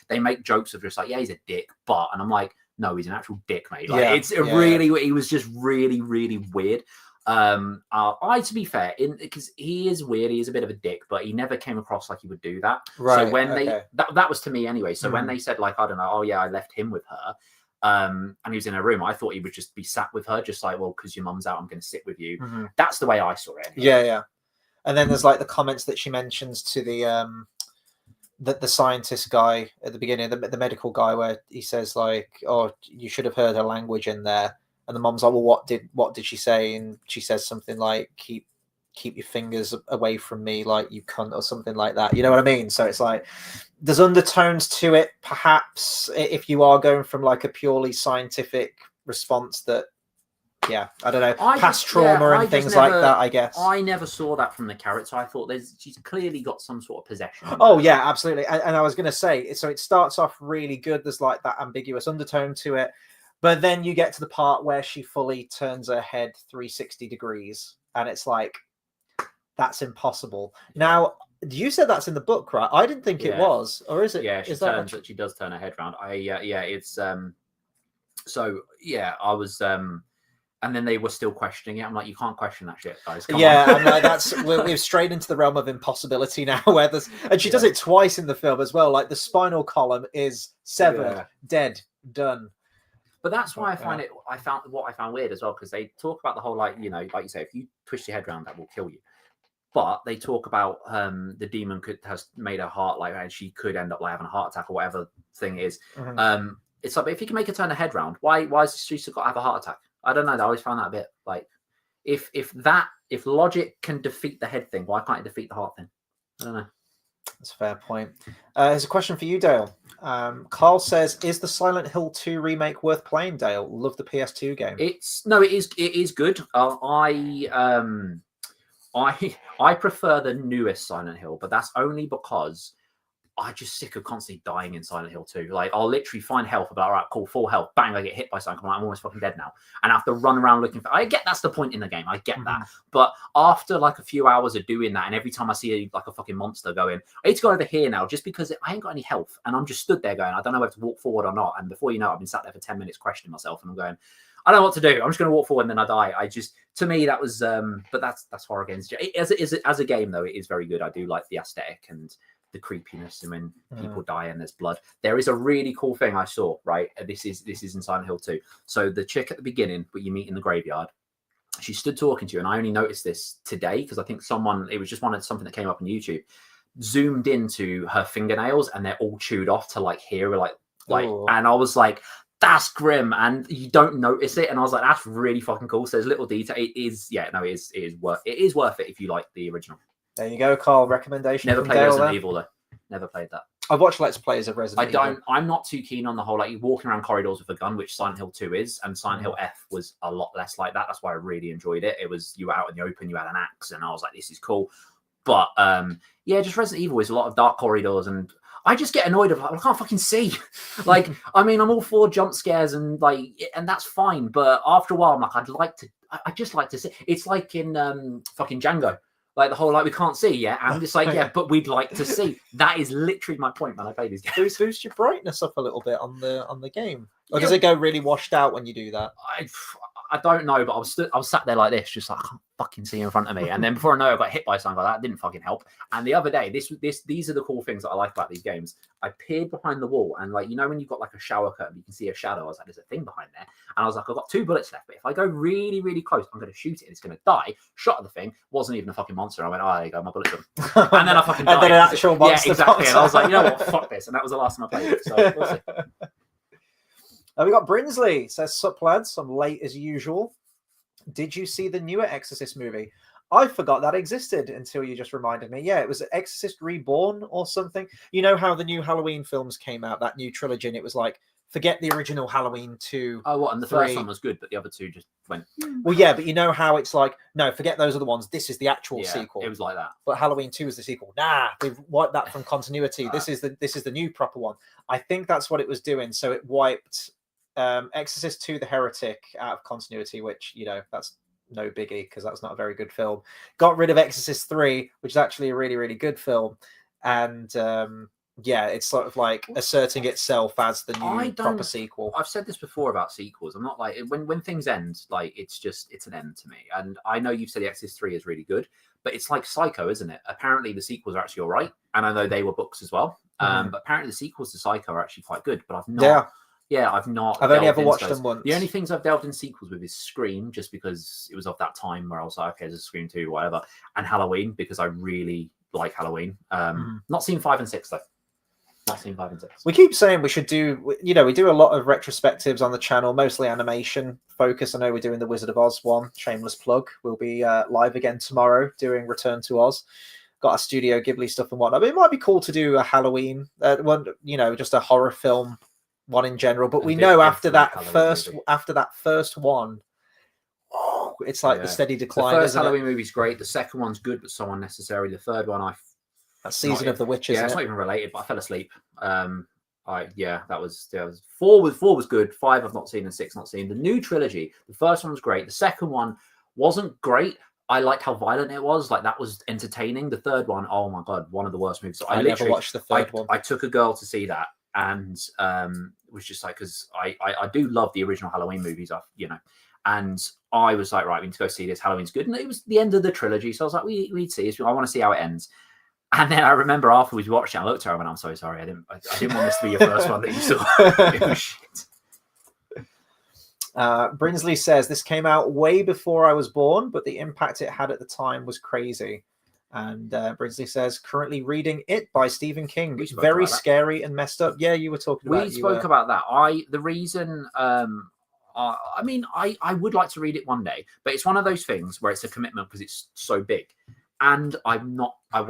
they make jokes of just like, yeah, he's a dick, and I'm like, no, he's an actual dick, mate. Like, he was just really, really weird. To be fair, because he is weird, he is a bit of a dick, but he never came across like he would do that. Right. So when that was to me anyway. So when they said, like, I don't know, oh yeah, I left him with her, and he was in her room, I thought he would just be sat with her, just like, well, because your mum's out, I'm going to sit with you. Mm-hmm. That's the way I saw it. Anyway. Yeah. And then there's like the comments that she mentions to the scientist guy at the beginning, the medical guy, where he says like, oh, you should have heard her language in there. And the mom's like, well, what did she say? And she says something like, keep your fingers away from me, like you cunt, or something like that. You know what I mean? So it's like, there's undertones to it, perhaps, if you are going from like a purely scientific response that, I don't know, past trauma and things like that, I guess. I never saw that from the character. I thought she's clearly got some sort of possession. Oh, yeah, absolutely. And I was going to say, so it starts off really good. There's like that ambiguous undertone to it. But then you get to the part where she fully turns her head 360 degrees. And it's like, that's impossible. Now, you said that's in the book, right? I didn't think it was. Or is it? Yeah, she does turn her head around. It's... So, yeah, I was... And then they were still questioning it. I'm like, you can't question that shit, guys. Come on. I'm like, we've strayed into the realm of impossibility now. And she does it twice in the film as well. Like the spinal column is severed, dead, done. But that's why I found weird as well, because they talk about the whole, like, like you say, if you twist your head around, that will kill you. But they talk about the demon has made her heart, like, and she could end up like having a heart attack or whatever thing is. Mm-hmm. It's like, if you can make her turn her head around, why is she still got to have a heart attack? I don't know. I always found that a bit like, if logic can defeat the head thing, why can't it defeat the heart thing? I don't know. That's a fair point. Here's a question for you, Dale. Carl says, is the Silent Hill 2 remake worth playing, Dale? Love the PS2 game. It is good. I prefer the newest Silent Hill, but that's only because I'm just sick of constantly dying in Silent Hill 2. Like, I'll literally find health, about, all right, cool, full health, bang, I get hit by something, I'm almost fucking dead now. And I have to run around looking for... I get that's the point in the game, I get that. But after, like, a few hours of doing that, and every time I see, like, a fucking monster going, I need to go over here now, just because I ain't got any health. And I'm just stood there going, I don't know whether to walk forward or not. And before you know it, I've been sat there for 10 minutes questioning myself, and I'm going, I don't know what to do. I'm just going to walk forward and then I die. To me, that was... but that's horror games. As a game, though, it is very good. I do like the aesthetic and the creepiness, and when people die and there's blood. There is a really cool thing I saw, right? This is in Silent Hill 2. So the chick at the beginning, what you meet in the graveyard, she stood talking to you, and I only noticed this today because I think it was just something that came up on YouTube, zoomed into her fingernails, and they're all chewed off to like here, like, and I was like, that's grim, and you don't notice it. And I was like, that's really fucking cool. So there's little detail. It is worth it if you like the original. There you go, Carl. Recommendation. Never played Resident Evil though. Never played that. I've watched Let's Plays of Resident Evil. I'm not too keen on the whole, like, you walking around corridors with a gun, which Silent Hill 2 is, and Silent Hill F was a lot less like that. That's why I really enjoyed it. It was, you were out in the open, you had an axe, and I was like, this is cool. But just Resident Evil is a lot of dark corridors, and I just get annoyed of, like, I can't fucking see. Like, I mean, I'm all for jump scares and that's fine. But after a while, I'm like, I just like to see. It's like in fucking Django. Like the whole, like, we can't see, yeah? And it's like, yeah, but we'd like to see. That is literally my point when I play these games. Boost your brightness up a little bit on the game. Or does it go really washed out when you do that? I don't know, but I was sat there like this, just like I can't fucking see in front of me. And then before I know it, I got hit by something like that. Didn't fucking help. And the other day, these are the cool things that I like about these games. I peered behind the wall, and like, you know, when you've got like a shower curtain, you can see a shadow. I was like, there's a thing behind there. And I was like, I've got 2 bullets left, but if I go really, really close, I'm going to shoot it. It's going to die. Shot at the thing. Wasn't even a fucking monster. I went, oh, there you go, my bullets gone. And then I fucking died. And then an actual monster. Yeah, exactly. And I was like, you know what? Fuck this. And that was the last time I played it. So we'll see. We got Brinsley says, sup lads, I'm late as usual. Did you see the newer Exorcist movie? I forgot that existed until you just reminded me. Yeah, it was Exorcist Reborn or something. You know how the new Halloween films came out, that new trilogy, and it was like, forget the original Halloween 2. Oh, what? And the first one was good, but the other 2 just went. Well, yeah, but you know how it's like, no, forget those are the ones. This is the actual sequel. It was like that. But Halloween 2 is the sequel. Nah, they've wiped that from continuity. This is the new proper one. I think that's what it was doing. So it wiped Exorcist 2 The Heretic out of continuity, which, you know, that's no biggie because that's not a very good film. Got rid of Exorcist 3, which is actually a really, really good film. And yeah, it's sort of like asserting itself as the new proper sequel. I've said this before about sequels. I'm not like, when things end, like it's an end to me. And I know you've said the Exorcist 3 is really good, but it's like Psycho, isn't it? Apparently the sequels are actually all right. And I know they were books as well. But apparently the sequels to Psycho are actually quite good, but I've not. Yeah, I've only ever watched them once. The only things I've delved in sequels with is Scream, just because it was of that time where I was like, okay, there's a Scream 2, whatever. And Halloween, because I really like Halloween. Not seen 5 and 6, though. Not seen 5 and 6. We keep saying we should do, you know, we do a lot of retrospectives on the channel, mostly animation focus. I know we're doing the Wizard of Oz one, shameless plug. We'll be live again tomorrow doing Return to Oz. Got a Studio Ghibli stuff and whatnot. But it might be cool to do a Halloween one, you know, just a horror film one in general. But we know after that first one, it's like the steady decline. The first Halloween movie's great. The second one's good, but so unnecessary. The third one, that Season of the Witches. Yeah, it's not even related, but I fell asleep. That was 4 was good. 5 I've not seen, and 6 not seen. The new trilogy, the first one was great. The second one wasn't great. I liked how violent it was. Like, that was entertaining. The third one, oh my god, one of the worst movies. So I never watched the third one. I took a girl to see that, and was just like, because I do love the original Halloween movies, you know. And I was like, right, we need to go see this. Halloween's good. And it was the end of the trilogy. So I was like, we'd see it. I want to see how it ends. And then I remember afterwards we watched it, I looked at her and I'm so sorry. I didn't want this to be your first one that you saw. It was shit. Brinsley says, this came out way before I was born, but the impact it had at the time was crazy. And Brinsley says, currently reading It by Stephen King. It's very scary and messed up. Yeah, you were talking about it. We spoke about that. The reason... I mean, I would like to read it one day, but it's one of those things where it's a commitment because it's so big. And I never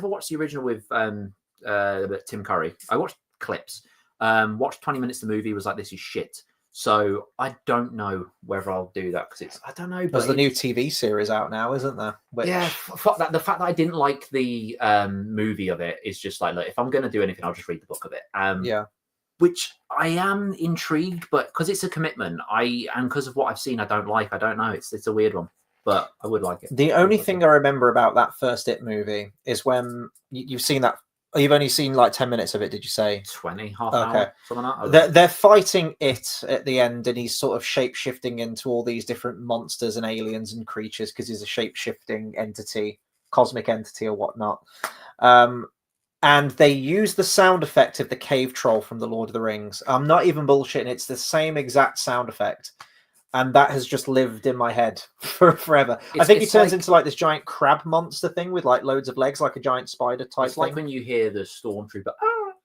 watched the original with Tim Curry. I watched clips, watched 20 minutes of the movie, was like, this is shit. So I don't know whether I'll do that because I don't know. But there's the new TV series out now, isn't there? Yeah, the fact that I didn't like the movie of it is just like, look, if I'm going to do anything, I'll just read the book of it. Yeah. Which I am intrigued, but because it's a commitment, and because of what I've seen, I don't know. It's a weird one, but I would like it. The only thing I remember about that first It movie is when you've seen that. You've only seen like 10 minutes of it, did you say? 20, half an hour, something like that. They're fighting It at the end, and he's sort of shape-shifting into all these different monsters and aliens and creatures because he's a shape-shifting entity, cosmic entity or whatnot. And they use the sound effect of the cave troll from The Lord of the Rings. I'm not even bullshitting. It's the same exact sound effect. And that has just lived in my head for forever. I think he turns into like this giant crab monster thing with like loads of legs, like a giant spider type It's like when you hear the stormtrooper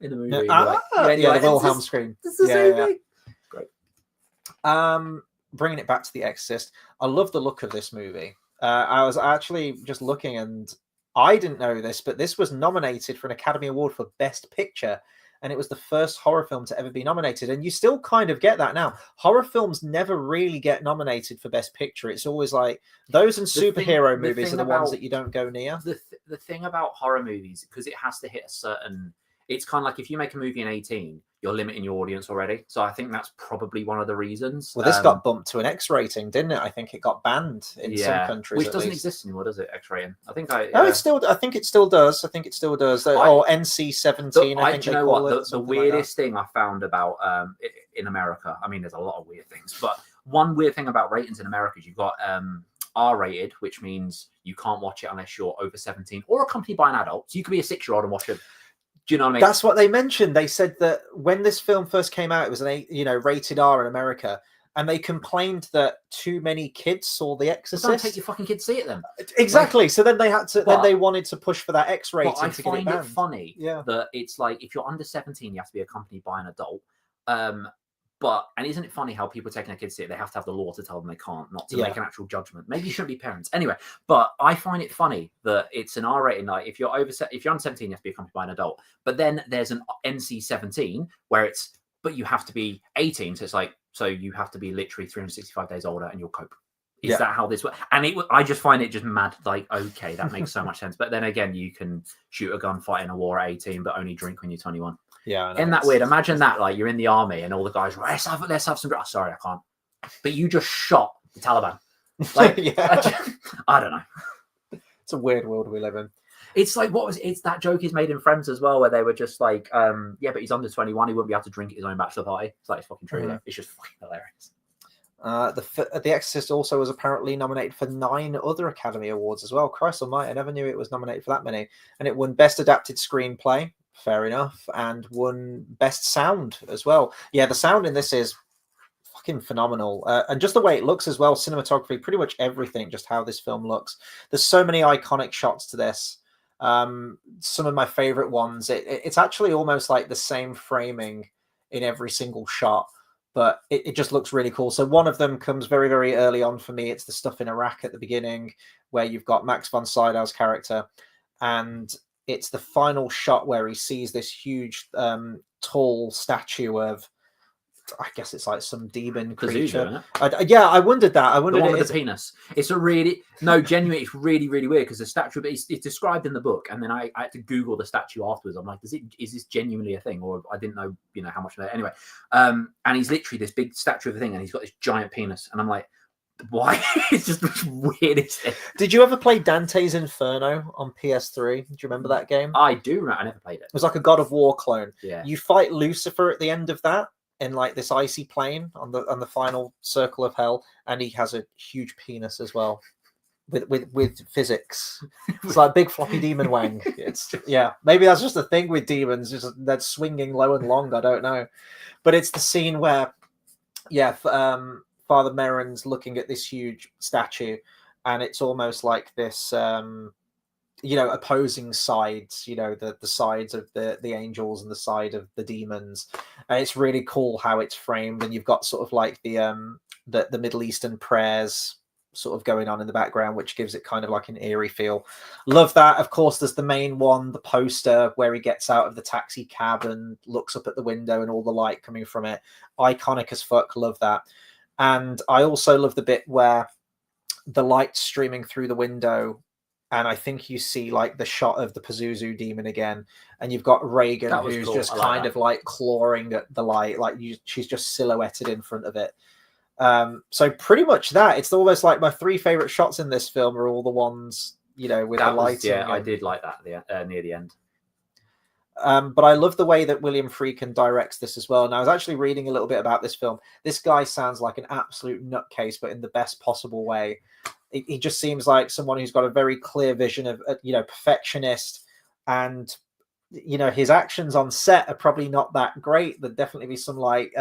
in the movie. The Wilhelm scream. It's the same thing. Great. Bringing it back to The Exorcist. I love the look of this movie. I was actually just looking, and I didn't know this, but this was nominated for an Academy Award for Best Picture. And it was the first horror film to ever be nominated. And you still kind of get that now. Horror films never really get nominated for Best Picture. It's always like those and superhero movies are the ones that you don't go near. The thing about horror movies, because it has to hit a certain... It's kind of like if you make a movie in 18, you're limiting your audience already. So I think that's probably one of the reasons. Well, this got bumped to an X rating, didn't it? I think it got banned in some countries. Which doesn't exist anymore, does it? X rating. I think I think it still does. Or NC-17. I think you know what? The weirdest thing I found about in America. I mean, there's a lot of weird things, but one weird thing about ratings in America is you've got R-rated, which means you can't watch it unless you're over 17 or accompanied by an adult. So you could be a 6-year-old and watch it. Do you know what I mean? That's what they mentioned. They said that when this film first came out, it was rated R in America, and they complained that too many kids saw The Exorcist. Well, don't take your fucking kids to see it then. Exactly. So then they had to. Then they wanted to push for that X rating to get it banned. I find it funny Yeah. that it's like if you're under 17, you have to be accompanied by an adult. And isn't it funny how people taking their kids to see it, they have to have the law to tell them they can't, not to make an actual judgment. Maybe you shouldn't be parents. Anyway, but I find it funny that it's an R rating. Like if you're under 17, you have to be accompanied by an adult. But then there's an NC-17 where but you have to be 18. So it's like, so you have to be literally 365 days older and you'll cope. Is that how this works? And I just find it just mad. Like, okay, that makes so much sense. But then again, you can shoot a gun, fight in a war at 18, but only drink when you're 21. Yeah, isn't that weird? Imagine that, like you're in the army and all the guys, let's have some. Oh, sorry, I can't. But you just shot the Taliban. Like, I don't know. It's a weird world we live in. It's like it's that joke is made in Friends as well, where they were just like, yeah, but he's under 21, he wouldn't be able to drink at his own bachelor party. It's like it's fucking true. Mm-hmm. It's just fucking hilarious. The Exorcist also was apparently nominated for 9 other Academy Awards as well. Christ almighty, I never knew it was nominated for that many. And it won Best Adapted Screenplay, fair enough, and won Best Sound as well. Yeah, the sound in this is fucking phenomenal. And just the way it looks as well, cinematography, pretty much everything, just how this film looks. There's so many iconic shots to this. Some of my favorite ones, it's actually almost like the same framing in every single shot, but it just looks really cool. So one of them comes very, very early on for me. It's the stuff in Iraq at the beginning where you've got Max von Sydow's character, and it's the final shot where he sees this huge, tall statue of, I guess it's like some demon creature. I wondered that. I wondered the one with the penis. It's a really genuinely. It's really, really weird because the statue. It's described in the book, and then I had to Google the statue afterwards. I'm like, is this genuinely a thing, or I didn't know, how much of it. Anyway, and he's literally this big statue of a thing, and he's got this giant penis, and I'm like, why? It's just the weirdest thing. Did you ever play Dante's Inferno on PS3? Do you remember that game? I do. I never played it. It was like a God of War clone. Yeah. You fight Lucifer at the end of that, in like this icy plane on the final circle of hell, and he has a huge penis as well, with physics. It's like big floppy demon wang. It's maybe that's just a thing with demons, just they're swinging low and long. I don't know, but it's the scene where Father Merrin's looking at this huge statue, and it's almost like this opposing sides, the sides of the angels and the side of the demons. And it's really cool how it's framed, and you've got sort of like the Middle Eastern prayers sort of going on in the background, which gives it kind of like an eerie feel. Love that. Of course, there's the main one, the poster where he gets out of the taxi cab and looks up at the window and all the light coming from it. Iconic as fuck. Love that. And I also love the bit where the light's streaming through the window, and I think you see like the shot of the Pazuzu demon again, and you've got Reagan who's cool. Just kind of like clawing at the light, she's just silhouetted in front of it. So pretty much that. It's almost like my 3 favorite shots in this film are all the ones with the lighting. Yeah, I did like that near the end. But I love the way that William Friedkin directs this as well. And I was actually reading a little bit about this film. This guy sounds like an absolute nutcase, but in the best possible way. He just seems like someone who's got a very clear vision of, perfectionist, and, his actions on set are probably not that great. There'd definitely be some like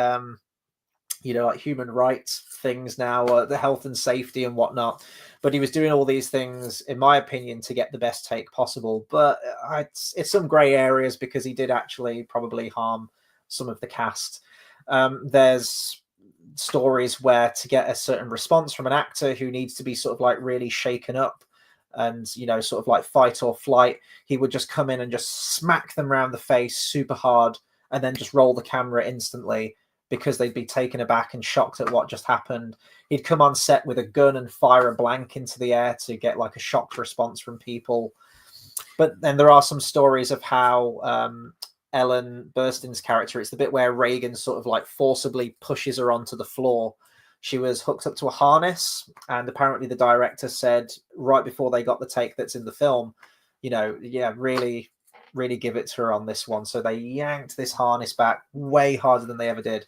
human rights things now, the health and safety and whatnot. But he was doing all these things, in my opinion, to get the best take possible. But it's some gray areas because he did actually probably harm some of the cast. There's stories where to get a certain response from an actor who needs to be sort of like really shaken up and sort of like fight or flight, he would just come in and just smack them around the face super hard and then just roll the camera instantly because they'd be taken aback and shocked at what just happened. He'd come on set with a gun and fire a blank into the air to get like a shocked response from people. But then there are some stories of how Ellen Burstyn's character, it's the bit where Reagan sort of like forcibly pushes her onto the floor. She was hooked up to a harness, and apparently the director said right before they got the take that's in the film, really, really give it to her on this one. So they yanked this harness back way harder than they ever did.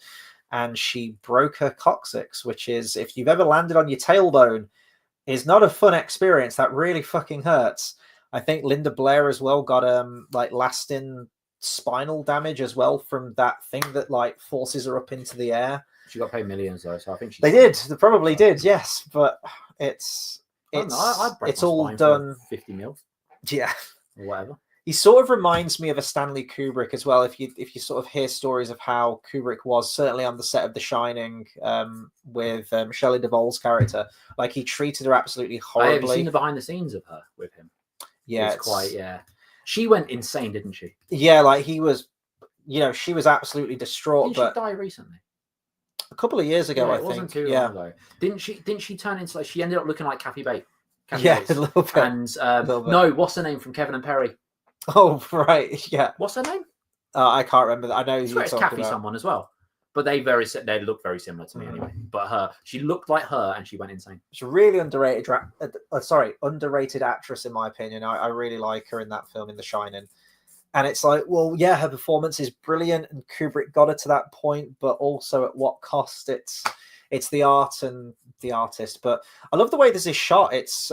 and she broke her coccyx, which is, if you've ever landed on your tailbone, is not a fun experience. That really fucking hurts. I think Linda Blair as well got like lasting spinal damage as well from that thing that like forces her up into the air. She got paid millions though, so I think they probably did, yes. But it's all done 50 mil, yeah, or whatever. He sort of reminds me of a Stanley Kubrick as well. If you sort of hear stories of how Kubrick was, certainly on the set of The Shining, with Shelley Duvall's character, like he treated her absolutely horribly. Have you seen the behind the scenes of her with him? Yeah, it's quite. Yeah, she went insane, didn't she? Yeah, like he was. She was absolutely distraught. Didn't she die recently? A couple of years ago, I think. It wasn't too long ago. Didn't she turn into like she ended up looking like Kathy Bates? A little bit. And no, what's her name from Kevin and Perry? Oh right, yeah. What's her name? I can't remember. I know it's Kathy someone as well. But they look very similar to me anyway. But she looked like her, and she went insane. She's a really underrated actress in my opinion. I really like her in that film, in The Shining. And it's like, well, yeah, her performance is brilliant, and Kubrick got her to that point, but also at what cost? It's the art and the artist. But I love the way this is shot. It's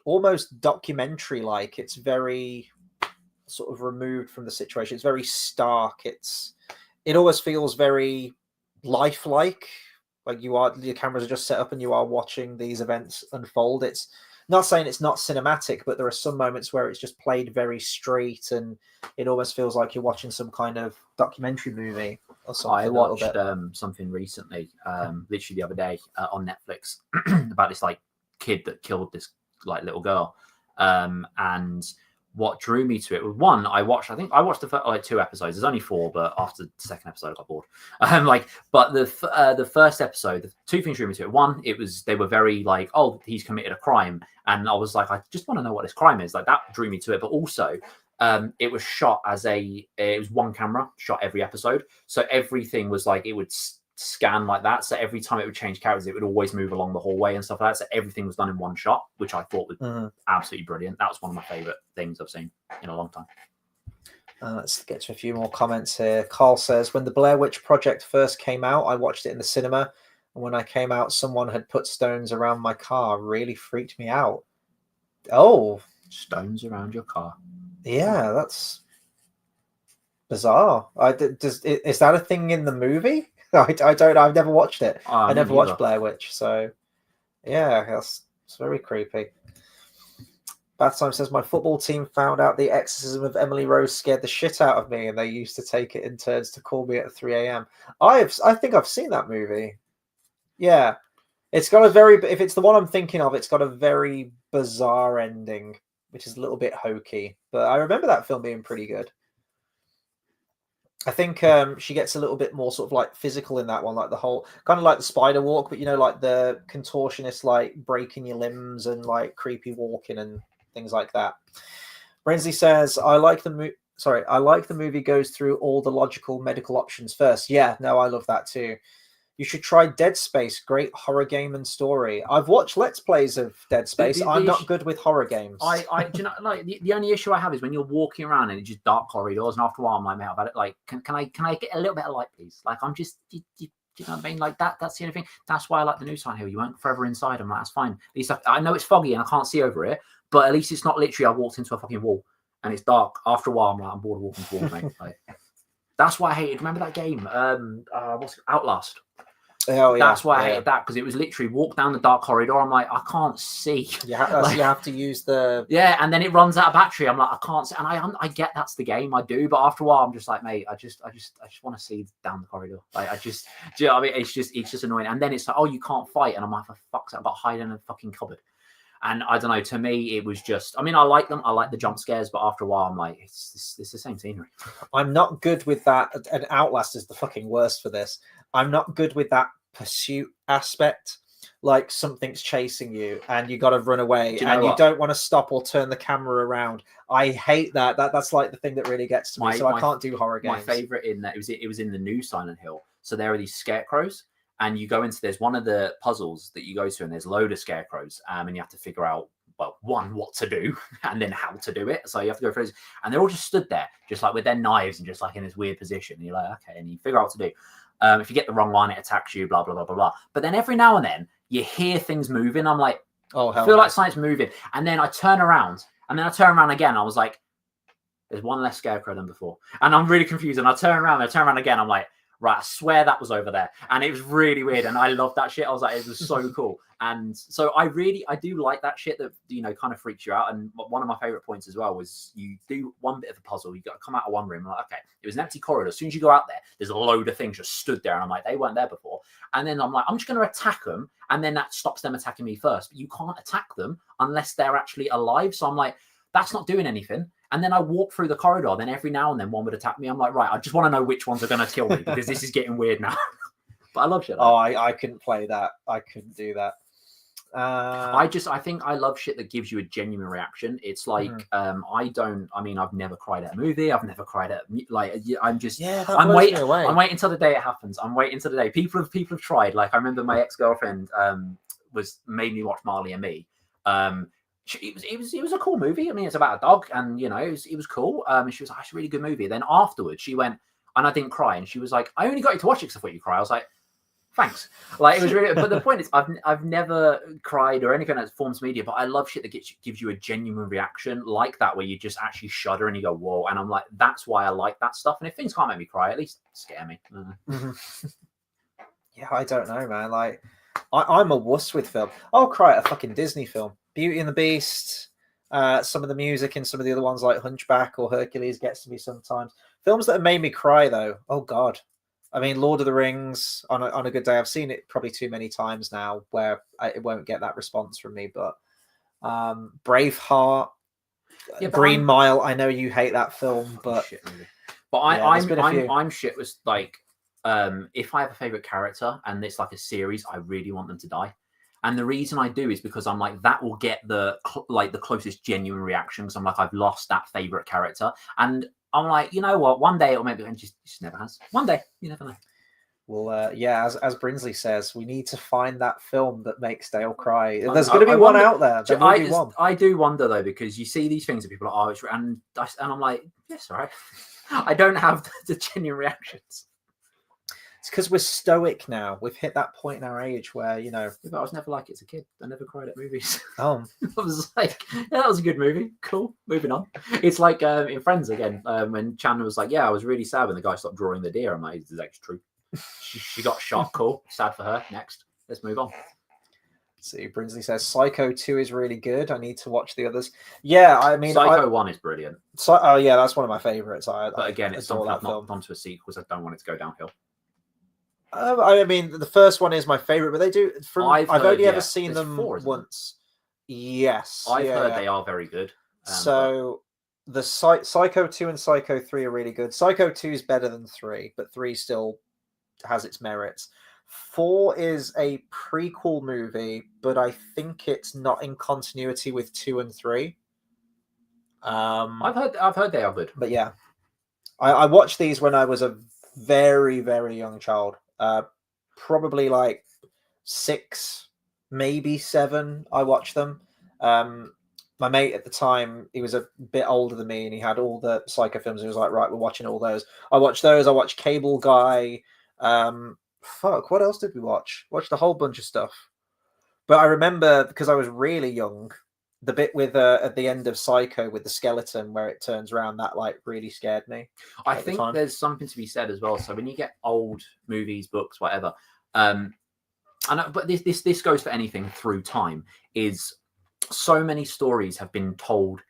almost documentary-like. It's very sort of removed from the situation. It's very stark. It always feels very lifelike. Like your cameras are just set up and you are watching these events unfold. It's not saying it's not cinematic, but there are some moments where it's just played very straight, and it almost feels like you're watching some kind of documentary movie or something. I watched something recently, literally the other day on Netflix, about this like kid that killed this like little girl, and what drew me to it was one. I watched the first, like 2 episodes. There's only 4, but after the second episode, I got bored. But the first episode, the 2 things drew me to it. One, they were very like, oh, he's committed a crime, and I was like, I just want to know what this crime is. Like that drew me to it. But also, it was shot it was one camera shot every episode, so everything was like it would scan like that. So every time it would change characters, it would always move along the hallway and stuff like that. So everything was done in one shot, which I thought was absolutely brilliant. That was one of my favorite things I've seen in a long time. Let's get to a few more comments here. Carl says, when the Blair Witch Project first came out, I watched it in the cinema, and when I came out, someone had put stones around my car. Really freaked me out. Oh, stones around your car? Yeah, that's bizarre. Is that a thing in the movie? I don't know. I've never watched it. I never watched Blair Witch, so yeah, it's very creepy. Bathtime says, my football team found out the exorcism of Emily Rose scared the shit out of me, and they used to take it in turns to call me at 3 a.m. I think I've seen that movie. Yeah, it's got if it's the one I'm thinking of, it's got a very bizarre ending, which is a little bit hokey. But I remember that film being pretty good. I think she gets a little bit more sort of like physical in that one, like the whole kind of like the spider walk, but like the contortionist, like breaking your limbs and like creepy walking and things like that. Brinsley says, I like the movie goes through all the logical medical options first. Yeah, no, I love that too. You should try Dead Space. Great horror game and story. I've watched Let's Plays of Dead Space. I'm not good with horror games. Do you know, like the only issue I have is when you're walking around and it's just dark corridors, and after a while I'm like, mate, about it. Like, can I get a little bit of light, please? Like, I'm just, you know what I mean? Like that's the only thing. That's why I like the new Silent Hill. You weren't forever inside. I'm like, that's fine. At least I know it's foggy and I can't see over it, but at least it's not literally I walked into a fucking wall and it's dark. After a while, I'm like, I'm bored of walking to walls, mate. Like, that's why I hated. Remember that game? What's it? Outlast. Oh, yeah. That's why I hated that, because it was literally walk down the dark corridor. I'm like, I can't see. Yeah, you have to use the and then it runs out of battery. I'm like, I can't see, and I get that's the game, I do, but after a while, I'm just like, mate, I just want to see down the corridor. Like, do you know what I mean? It's just annoying. And then it's like, oh, you can't fight, and I'm like, for fuck's sake, I've got to hide in a fucking cupboard. And I don't know. To me, it was just. I mean, I like them. I like the jump scares, but after a while, I'm like, it's the same scenery. I'm not good with that. And Outlast is the fucking worst for this. I'm not good with that pursuit aspect. Like something's chasing you and you got to run away, you don't want to stop or turn the camera around. I hate that. That's like the thing that really gets to me. So I can't do horror games. My favorite in that it was in the new Silent Hill. So there are these scarecrows. And you go into, there's one of the puzzles that you go to, and there's a load of scarecrows, and you have to figure out well, one, what to do, and then how to do it. So you have to go through this. And they're all just stood there, just like with their knives and just like in this weird position. And you're like, okay, and you figure out what to do. If you get the wrong one, it attacks you, blah, blah, blah, blah, blah. But then every now and then you hear things moving. I'm like, I feel like something's moving. And then I turn around, and then I turn around again. I was like, there's one less scarecrow than before. And I'm really confused. And I turn around again. I'm like, right, I swear that was over there. And it was really weird. And I love that shit. I was like, it was so cool. And so I do like that shit that, you know, kind of freaks you out. And one of my favorite points as well was you do one bit of a puzzle. You got to come out of one room. I'm like, okay, it was an empty corridor. As soon as you go out there, there's a load of things just stood there. And I'm like, they weren't there before. And then I'm like, I'm just going to attack them. And then that stops them attacking me first. But you can't attack them unless they're actually alive. So I'm like, that's not doing anything. And then I walk through the corridor. Then every now and then one would attack me. I'm like, right, I just want to know which ones are going to kill me because this is getting weird now. But I love shit. I couldn't play that. I couldn't do that. I think I love shit that gives you a genuine reaction. It's like I've never cried at a movie. I've never cried at I'm waiting until the day it happens. I'm waiting until the day. People have tried. Like I remember my ex-girlfriend made me watch Marley and Me. It was a cool movie. I mean, it's about a dog, and you know, it was cool. And she was like, "It's a really good movie." Then afterwards, she went, and I didn't cry, and she was like, "I only got you to watch it because I thought you cry." I was like, "Thanks." Like it was really. But the point is, I've never cried or anything that forms media, but I love shit that gives you a genuine reaction like that, where you just actually shudder and you go, "Whoa!" And I'm like, that's why I like that stuff. And if things can't make me cry, at least scare me. Yeah, I don't know, man. Like, I'm a wuss with film. I'll cry at a fucking Disney film. Beauty and the Beast, some of the music in some of the other ones like Hunchback or Hercules gets to me sometimes. Films that have made me cry, though, oh God. I mean, Lord of the Rings, on a good day, I've seen it probably too many times now where it won't get that response from me, but Braveheart, Green Mile, I know you hate that film, but... I'm shit was like, if I have a favourite character and it's like a series, I really want them to die. And the reason I do is because I'm like, that will get the closest genuine reaction. Because I'm like, I've lost that favorite character. And I'm like, you know what? One day it'll maybe, and just never has. One day, you never know. Well, as Brinsley says, we need to find that film that makes Dale cry. There's going to be one out there. There will be one. I do wonder though, because you see these things that people are, and I'm like, yes, all right. I don't have the genuine reactions. It's because we're stoic now. We've hit that point in our age where, you know... But I was never like it as a kid. I never cried at movies. Oh. I was like, yeah, that was a good movie. Cool. Moving on. It's like in Friends again, when Chandler was like, yeah, I was really sad when the guy stopped drawing the deer. I'm like, this is actually true. She got shot. Cool. Sad for her. Next. Let's move on. See, Brinsley says, Psycho 2 is really good. I need to watch the others. Yeah, I mean... Psycho 1 is brilliant. Oh, yeah, that's one of my favourites. But again, it's something I've not gone to a sequel, so I don't want it to go downhill. I mean, the first one is my favorite, but they do. I've only ever seen them once. Yes, I've heard they are very good. So the Psycho 2 and Psycho 3 are really good. Psycho 2 is better than 3, but 3 still has its merits. 4 is a prequel movie, but I think it's not in continuity with 2 and 3. I've heard they are good, but yeah, I watched these when I was a very, very young child. Probably like 6, maybe 7. I watched them. My mate at the time, he was a bit older than me, and he had all the Psycho films. He was like, "Right, we're watching all those." I watched those. I watched Cable Guy. What else did we watch? Watched a whole bunch of stuff. But I remember, because I was really young, the bit with at the end of Psycho with the skeleton where it turns around, that like really scared me. I think there's something to be said as well. So when you get old movies, books, whatever, but this goes for anything through time, is so many stories have been told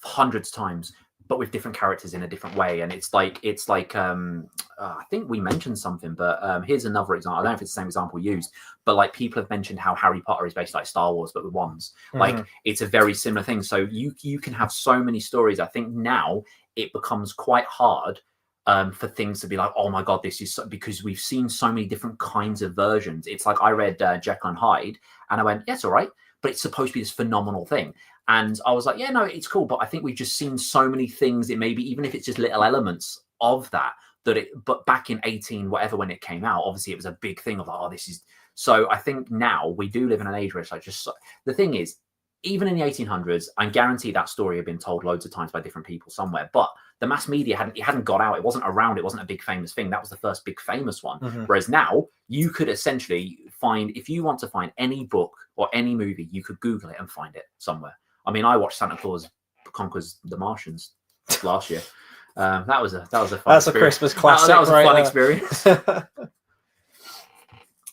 hundreds of times, but with different characters in a different way. And it's like I think we mentioned something, but here's another example. I don't know if it's the same example used, but like people have mentioned how Harry Potter is basically like Star Wars, but with wands. Like it's a very similar thing. So you can have so many stories. I think now it becomes quite hard for things to be like, oh my God, this is because we've seen so many different kinds of versions. It's like I read Jekyll and Hyde and I went, yes, all right, but it's supposed to be this phenomenal thing. And I was like, yeah, no, it's cool. But I think we've just seen so many things. It maybe, even if it's just little elements of that, but back in 18, whatever, when it came out, obviously it was a big thing of, oh, this is, so I think now we do live in an age where it's like, just, the thing is, even in the 1800s, I guarantee that story had been told loads of times by different people somewhere. But the mass media hadn't got out. It wasn't around. It wasn't a big famous thing. That was the first big famous one. Whereas now you could essentially find, if you want to find any book or any movie, you could Google it and find it somewhere. I mean, I watched Santa Claus Conquers the Martians last year. That was a fun That's experience. A Christmas classic. That was a fun there. experience.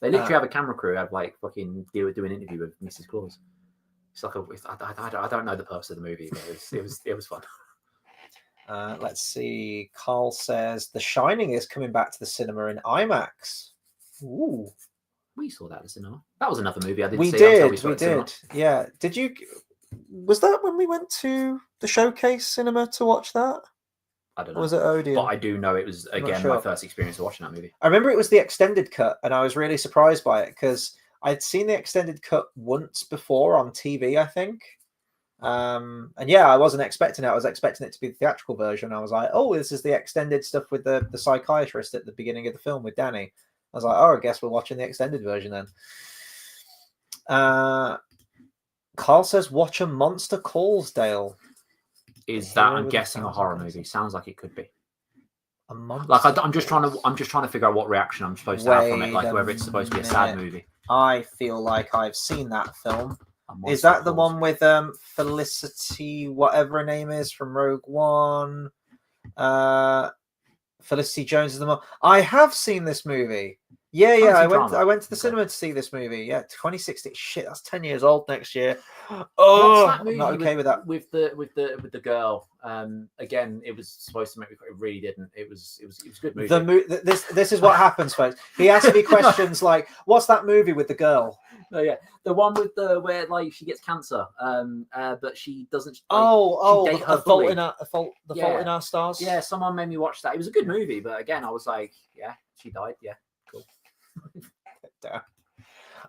They literally have a camera crew have like fucking do an interview with Mrs. Claus. It's like I don't know the purpose of the movie, but it was fun. Let's see. Carl says The Shining is coming back to the cinema in IMAX. Ooh, we saw that at the cinema. That was another movie I did. We see. did. Yeah. Did you? Was that when we went to the Showcase cinema to watch that? I don't know. Or was it Odeon? But I do know it was again my first experience of watching that movie. I remember it was the extended cut, and I was really surprised by it because I'd seen the extended cut once before on TV, I think. And yeah, I wasn't expecting it. I was expecting it to be the theatrical version. I was like, oh, this is the extended stuff with the psychiatrist at the beginning of the film with Danny. I was like, oh, I guess we're watching the extended version then. Carl says, watch A Monster Calls, Dale. Is that, I'm guessing, a horror movie? Sounds like it could be. A monster. Like I'm just trying to figure out what reaction I'm supposed to have from it, like whether it's supposed to be a sad movie. I feel like I've seen that film. Is that the one with Felicity, whatever her name is, from Rogue One? Felicity Jones is the mom. I have seen this movie. Yeah. I went to the cinema to see this movie. Yeah, 2016. Shit, that's 10 years old next year. Oh, that movie I'm not okay with that. With the girl. Again, it was supposed to make me. It really didn't. It was a good movie. This is what happens, folks. He asks me questions like, "What's that movie with the girl?" Oh yeah, the one with where like she gets cancer, but she doesn't. The Fault in Our Stars. Yeah, someone made me watch that. It was a good movie, but again, I was like, yeah, she died. Yeah, cool.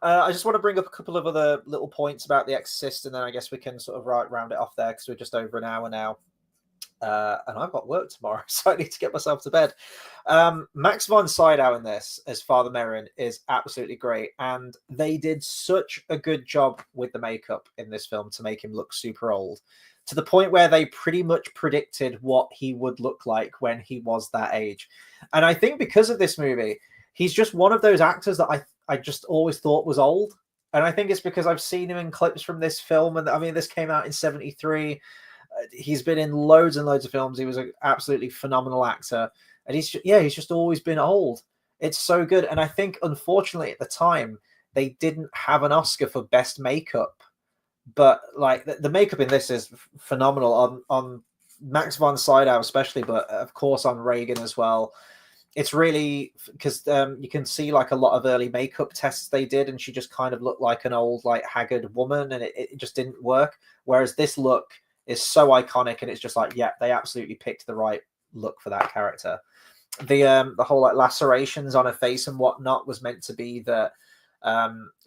I just want to bring up a couple of other little points about The Exorcist, and then I guess we can sort of round it off there because we're just over an hour now. And I've got work tomorrow, so I need to get myself to bed. Max von Sydow in this as Father Merrin is absolutely great, and they did such a good job with the makeup in this film to make him look super old, to the point where they pretty much predicted what he would look like when he was that age. And I think because of this movie, he's just one of those actors that I just always thought was old. And I think it's because I've seen him in clips from this film. And I mean, this came out in 1973. He's been in loads and loads of films. He was an absolutely phenomenal actor. And he's just always been old. It's so good. And I think, unfortunately, at the time, they didn't have an Oscar for best makeup. But like the makeup in this is phenomenal on Max von Sydow especially, but of course on Reagan as well. It's really because you can see like a lot of early makeup tests they did, and she just kind of looked like an old, like haggard woman, and it just didn't work. Whereas this look is so iconic, and it's just like, yeah, they absolutely picked the right look for that character. The whole like lacerations on her face and whatnot was meant to be that,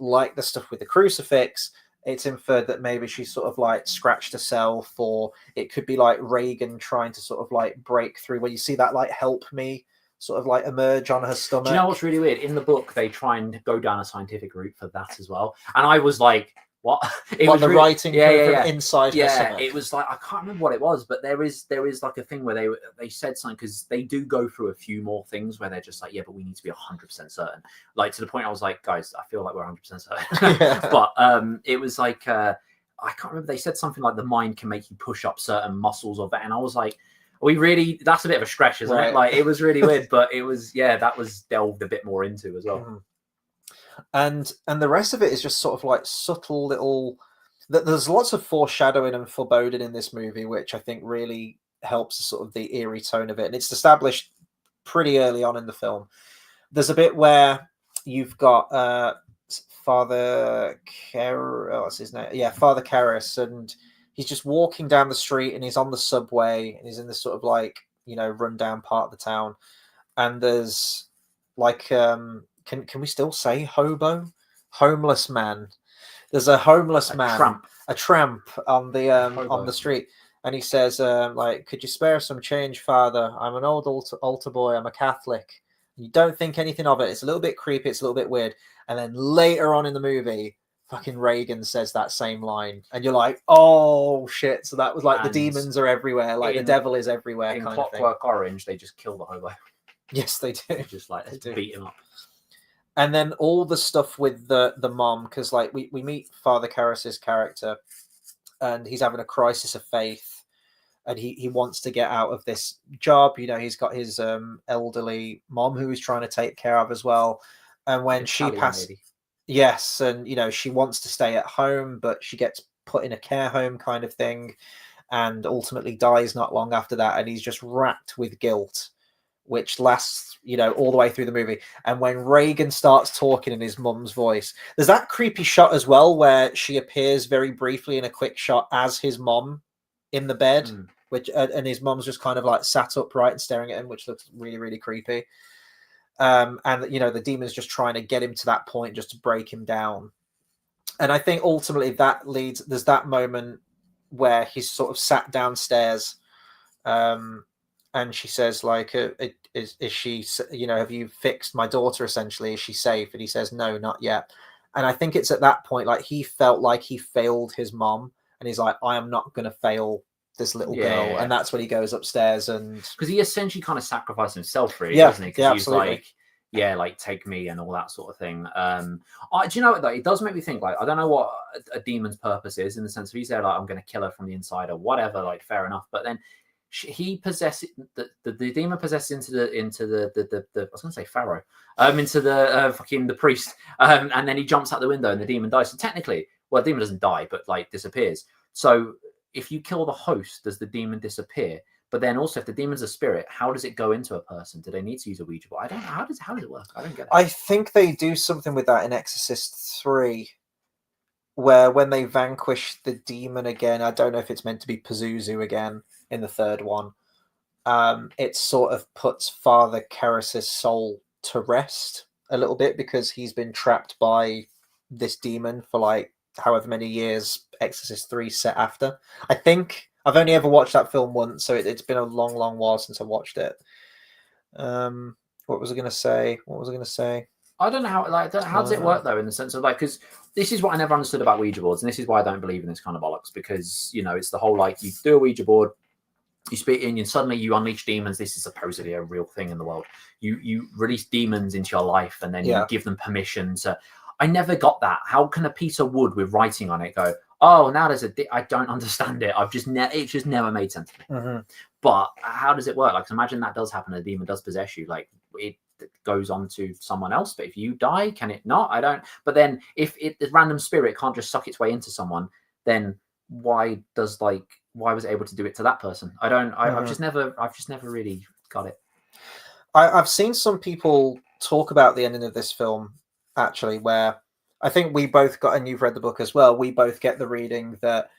like the stuff with the crucifix, it's inferred that maybe she sort of like scratched herself, or it could be like Reagan trying to sort of like break through where you see that like help me sort of like emerge on her stomach. Do you know what's really weird? In the book, they try and go down a scientific route for that as well. And I was like, what? It was the really, writing from inside her stomach. It was like, I can't remember what it was, but there is like a thing where they said something, because they do go through a few more things where they're just like, yeah, but we need to be 100% certain. Like to the point I was like, guys, I feel like we're 100% certain. But it was like, I can't remember. They said something like the mind can make you push up certain muscles of that. And I was like, that's a bit of a stretch, isn't it? Like, it was really weird, but it was, that was delved a bit more into as well. And the rest of it is just sort of like subtle little, there's lots of foreshadowing and foreboding in this movie, which I think really helps sort of the eerie tone of it. And it's established pretty early on in the film. There's a bit where you've got Father what's his name? Yeah, Father Karras, and he's just walking down the street, and he's on the subway, and he's in this sort of like, rundown part of the town. And there's like, can we still say hobo? Homeless man. There's a homeless man, a tramp on the street. And he says, like, could you spare some change, Father? I'm an old altar boy. I'm a Catholic. You don't think anything of it. It's a little bit creepy. It's a little bit weird. And then later on in the movie, fucking Reagan says that same line, and you're like, oh shit! So that was like the demons are everywhere, like the devil is everywhere. In kind Clockwork of thing. Orange, they just kill the hobo. Yes, they do. Just like let's beat him up. And then all the stuff with the mom, because like we meet Father Karras's character, and he's having a crisis of faith, and he wants to get out of this job. You know, he's got his elderly mom who he's trying to take care of as well. And when she passes, yes, and you know she wants to stay at home, but she gets put in a care home kind of thing, and ultimately dies not long after that. And he's just racked with guilt, which lasts, you know, all the way through the movie. And when Reagan starts talking in his mum's voice, there's that creepy shot as well where she appears very briefly in a quick shot as his mom in the bed, which and his mum's just kind of like sat upright and staring at him, which looks really, really creepy. And you know, the demon's just trying to get him to that point just to break him down. And I think ultimately that leads, there's that moment where he's sort of sat downstairs, and she says, like, is she, you know, have you fixed my daughter, essentially? Is she safe? And he says, no, not yet. And I think it's at that point, like, he felt like he failed his mom. And he's like, I am not going to fail this little girl. Yeah. And that's when he goes upstairs. And because he essentially kind of sacrificed himself, really, doesn't he? Because he was like, yeah, like, take me and all that sort of thing. Do you know what, though? It does make me think, like, I don't know what a demon's purpose is, in the sense of he's there, like, I'm going to kill her from the inside or whatever, like, fair enough. But then he possesses the demon possesses into the I was gonna say pharaoh, into the fucking the priest, and then he jumps out the window and the demon dies. So technically, well, the demon doesn't die, but like disappears. So if you kill the host, does the demon disappear? But then also, if the demon's a spirit, how does it go into a person? Do they need to use a Ouija board? I don't know. How does it work? I don't get it. I think they do something with that in Exorcist 3, where when they vanquish the demon again, I don't know if it's meant to be Pazuzu again in the third one, it sort of puts Father Karras's soul to rest a little bit, because he's been trapped by this demon for like however many years Exorcist 3 set after. I think I've only ever watched that film once, so it's been a long, long while since I watched it. What was I going to say? I don't know how, like, how does it work though, in the sense of, like, because this is what I never understood about Ouija boards, and this is why I don't believe in this kind of bollocks, because, you know, it's the whole, like, you do a Ouija board, you speak in, and suddenly you unleash demons. This is supposedly a real thing in the world. You release demons into your life, and then you give them permission to. I never got that. How can a piece of wood with writing on it go, oh, now there's I don't understand it. It just never made sense to me. Mm-hmm. But how does it work? Like, imagine that does happen, a demon does possess you. Like, it goes on to someone else, but if you die, can it not? I don't. But then if the random spirit can't just suck its way into someone, then why was it able to do it to that person? I don't. I've just never really got it. I've seen some people talk about the ending of this film, actually, where I think we both got, and you've read the book as well, we both get the reading that,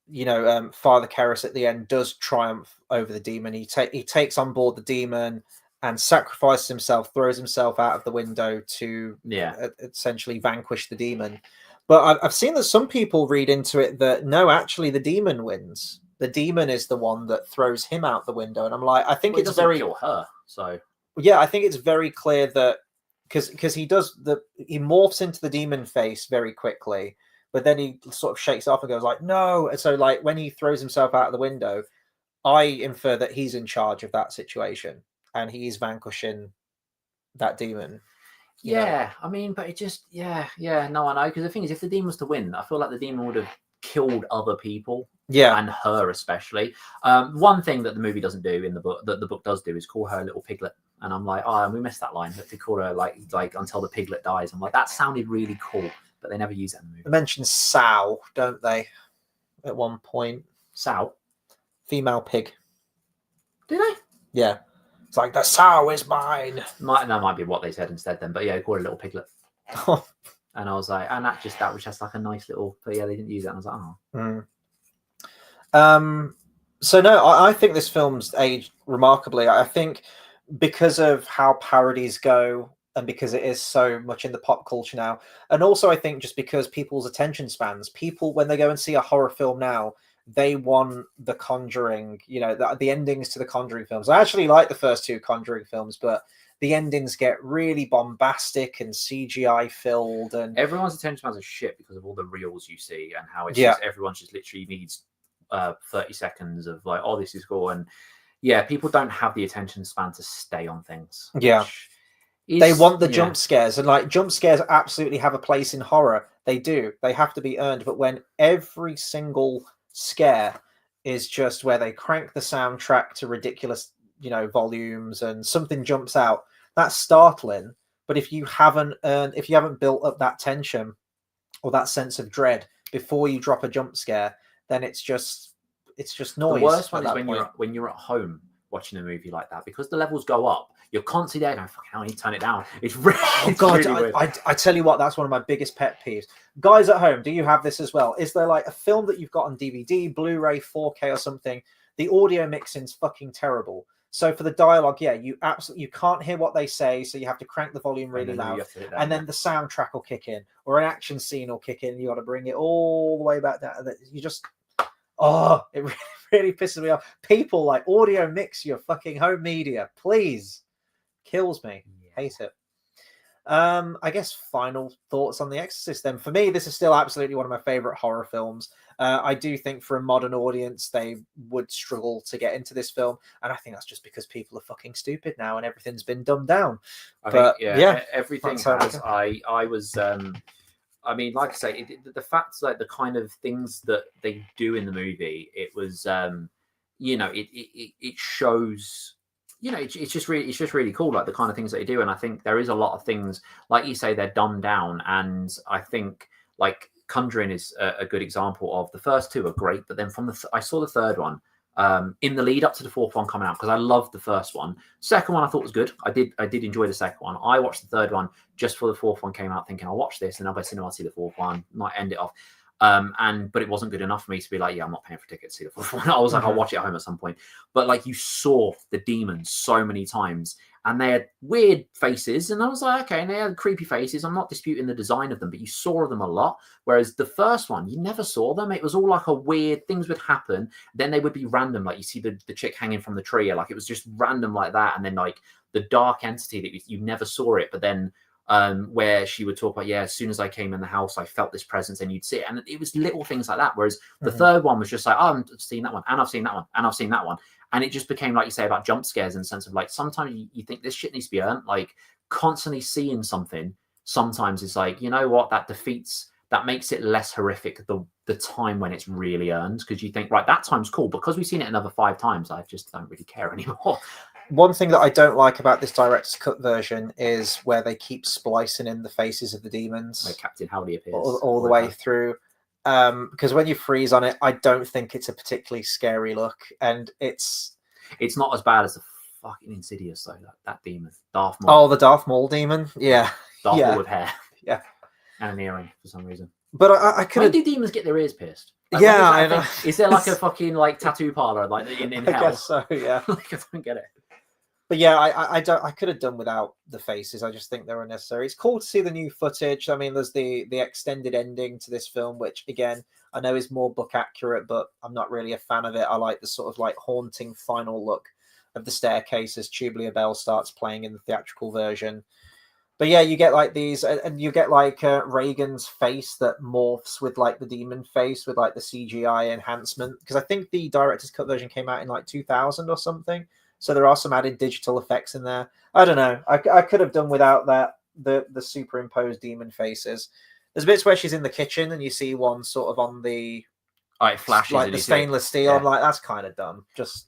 you know, Father Karras at the end does triumph over the demon. He takes on board the demon and sacrifices himself, throws himself out of the window to essentially vanquish the demon. But I've seen that some people read into it that, no, actually the demon wins. The demon is the one that throws him out the window. And I'm like, I think it's very... kill her, so... Yeah, I think it's very clear that... Because he morphs into the demon face very quickly, but then he sort of shakes it off and goes like, no. And so, like, when he throws himself out of the window, I infer that he's in charge of that situation, and he's vanquishing that demon. Yeah, I mean, but it just, no, I know. Because the thing is, if the demon was to win, I feel like the demon would have killed other people. Yeah. And her especially. One thing that the movie doesn't do in the book, that the book does do, is call her a little piglet. And I'm like, oh, we missed that line. But they call her like until the piglet dies. I'm like, that sounded really cool, but they never use it in the movie. They mention sow, don't they? At one point. Sow? Female pig. Do they? Yeah. It's like, the sow is mine. That might be what they said instead then. But yeah, call her a little piglet. And I was like, and that was just like a nice little, but yeah, they didn't use it. And I was like, oh. So no, I think this film's aged remarkably. I think because of how parodies go, and because it is so much in the pop culture now, and also I think just because people's attention spans, people, when they go and see a horror film now, they want the Conjuring, you know, the endings to the Conjuring films. I actually like the first two Conjuring films, but the endings get really bombastic and CGI filled, and everyone's attention spans are shit because of all the reels you see and how it's Yeah. just everyone's just literally needs 30 seconds of like, oh, this is cool. And yeah, people don't have the attention span to stay on things. Yeah. which they is- want the yeah. jump scares, and like jump scares absolutely have a place in horror. They do. They have to be earned. But when every single scare is just where they crank the soundtrack to ridiculous, volumes, and something jumps out, that's startling. But if you haven't built up that tension or that sense of dread before you drop a jump scare, then it's just noise. The worst one at is that when you're at home watching a movie like that, because the levels go up. You're constantly there going, fucking hell, I need to turn it down. It's really, Oh God, really weird. I tell you what, that's one of my biggest pet peeves. Guys at home, do you have this as well? Is there like a film that you've got on DVD, Blu-ray, 4K or something? The audio mixing's fucking terrible. So for the dialogue, yeah, you can't hear what they say, so you have to crank the volume really loud, and then the soundtrack will kick in, or an action scene will kick in, and you got to bring it all the way back down. You just, it really pisses me off. People like audio mix your fucking home media, please. Kills me. Hate it. I guess final thoughts on The Exorcist then. For me, this is still absolutely one of my favorite horror films. I do think for a modern audience, they would struggle to get into this film. And I think that's just because people are fucking stupid now and everything's been dumbed down. Everything has. I was, I mean, like I say, the facts, like the kind of things that they do in the movie, it was, it shows, it's just really cool, like the kind of things that they do. And I think there is a lot of things, like you say, they're dumbed down. And I think like Conjuring is a good example of the first two are great, but then I saw the third one in the lead up to the fourth one coming out, because I loved the first one. Second one I thought was good. I did enjoy the second one. I watched the third one just before the fourth one came out, thinking I'll watch this and I'll go cinema, I'll see the fourth one, might end it off. But it wasn't good enough for me to be like, yeah, I'm not paying for tickets to see the fourth one. I was like, I'll watch it at home at some point. But like, you saw the demons so many times, and they had weird faces, and I was like, okay, and they had creepy faces. I'm not disputing the design of them, but you saw them a lot. Whereas the first one, you never saw them. It was all like a weird, things would happen, then they would be random. Like you see the chick hanging from the tree, like it was just random like that. And then like the dark entity that you never saw it, but then where she would talk about, as soon as I came in the house, I felt this presence, and you'd see it. And it was little things like that. Whereas the third one was just like, oh, I've seen that one, and I've seen that one, and I've seen that one. And it just became, like you say, about jump scares, in the sense of like, sometimes you think this shit needs to be earned. Like constantly seeing something, sometimes it's like, you know what, that makes it less horrific the time when it's really earned, because you think, right, that time's cool, because we've seen it another 5 times, I just don't really care anymore. One thing that I don't like about this director's cut version is where they keep splicing in the faces of the demons. Where Captain Howdy appears. All the way through. Because when you freeze on it, I don't think it's a particularly scary look. And it's not as bad as the fucking Insidious, though, that demon. Darth Maul. Oh, the Darth Maul demon? Yeah. Darth Maul with hair. Yeah. And an earring for some reason. But I could. When do demons get their ears pierced? Like, I know. Is there like a fucking like tattoo parlor like in hell? I guess so, yeah. Like, I don't get it. But yeah, I could have done without the faces. I just think they're unnecessary. It's cool to see the new footage. I mean, there's the extended ending to this film, which again I know is more book accurate, but I'm not really a fan of it. I like the sort of like haunting final look of the staircase as Tubular Bell starts playing in the theatrical version. But yeah, you get like these, and you get like Reagan's face that morphs with like the demon face with like the CGI enhancement. Because I think the director's cut version came out in like 2000 or something. So there are some added digital effects in there. I don't know. I could have done without that, the superimposed demon faces. There's bits where she's in the kitchen and you see one sort of on the it flashes like the stainless steel. Yeah. I'm like, that's kind of dumb. Just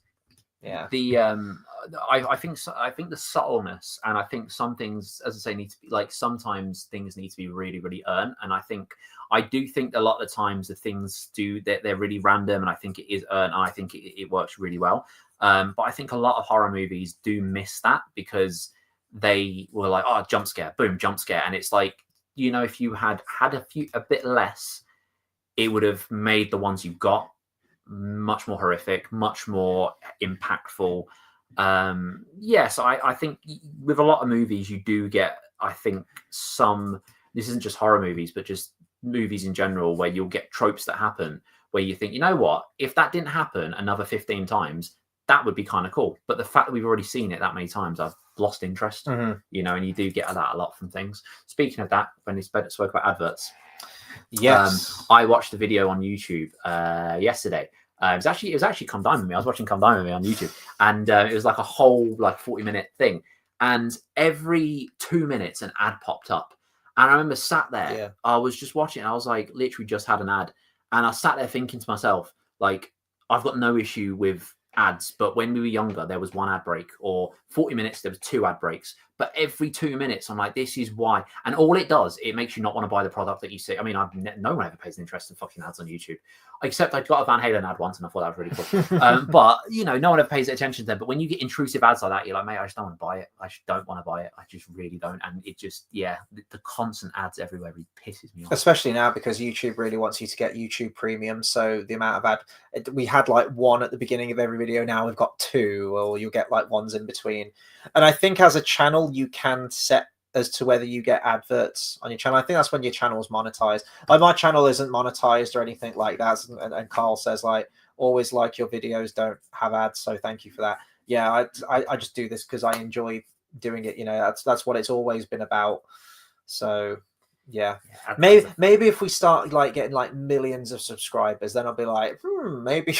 yeah. The I think the subtleness, and I think some things, as I say, need to be like, sometimes things need to be really, really earned. And I do think a lot of the times the things they're really random, and I think it is earned, and I think it works really well. But I think a lot of horror movies do miss that, because they were like, oh, jump scare, boom, jump scare. And it's like, if you had a bit less, it would have made the ones you got much more horrific, much more impactful. So I think with a lot of movies, you do get, I think, this isn't just horror movies, but just movies in general, where you'll get tropes that happen, where you think, you know what, if that didn't happen another 15 times, that would be kind of cool. But the fact that we've already seen it that many times, I've lost interest. You know, and you do get that a lot from things. Speaking of that, when he spoke about adverts, yes, I watched a video on YouTube yesterday. It was actually Come Dine With Me. I was watching Come Dine With Me on YouTube, and it was like a whole like 40-minute thing. And every 2 minutes, an ad popped up. And I remember sat there, I was just watching, and I was like, literally just had an ad. And I sat there thinking to myself, like, I've got no issue with ads, but when we were younger, there was one ad break, or 40 minutes, there was 2 ad breaks. But every 2 minutes, I'm like, this is why. And all it does, it makes you not want to buy the product that you see. I mean, no one ever pays an interest in fucking ads on YouTube, except I got a Van Halen ad once, and I thought that was really cool. But, you know, no one ever pays attention to them. But when you get intrusive ads like that, you're like, mate, I just don't want to buy it. I just don't want to buy it. I just really don't. And it just, the constant ads everywhere really pisses me off. Especially now, because YouTube really wants you to get YouTube Premium. So the amount of we had like 1 at the beginning of every video. Now we've got 2, or you'll get like ones in between. And I think as a channel, you can set as to whether you get adverts on your channel. I think that's when your channel's monetized. Like, my channel isn't monetized or anything like that. And Carl says, like, always like your videos don't have ads, so thank you for that. Yeah, I just do this because I enjoy doing it. You know, that's what it's always been about. So yeah, maybe if we start like getting like millions of subscribers, then I'll be like, maybe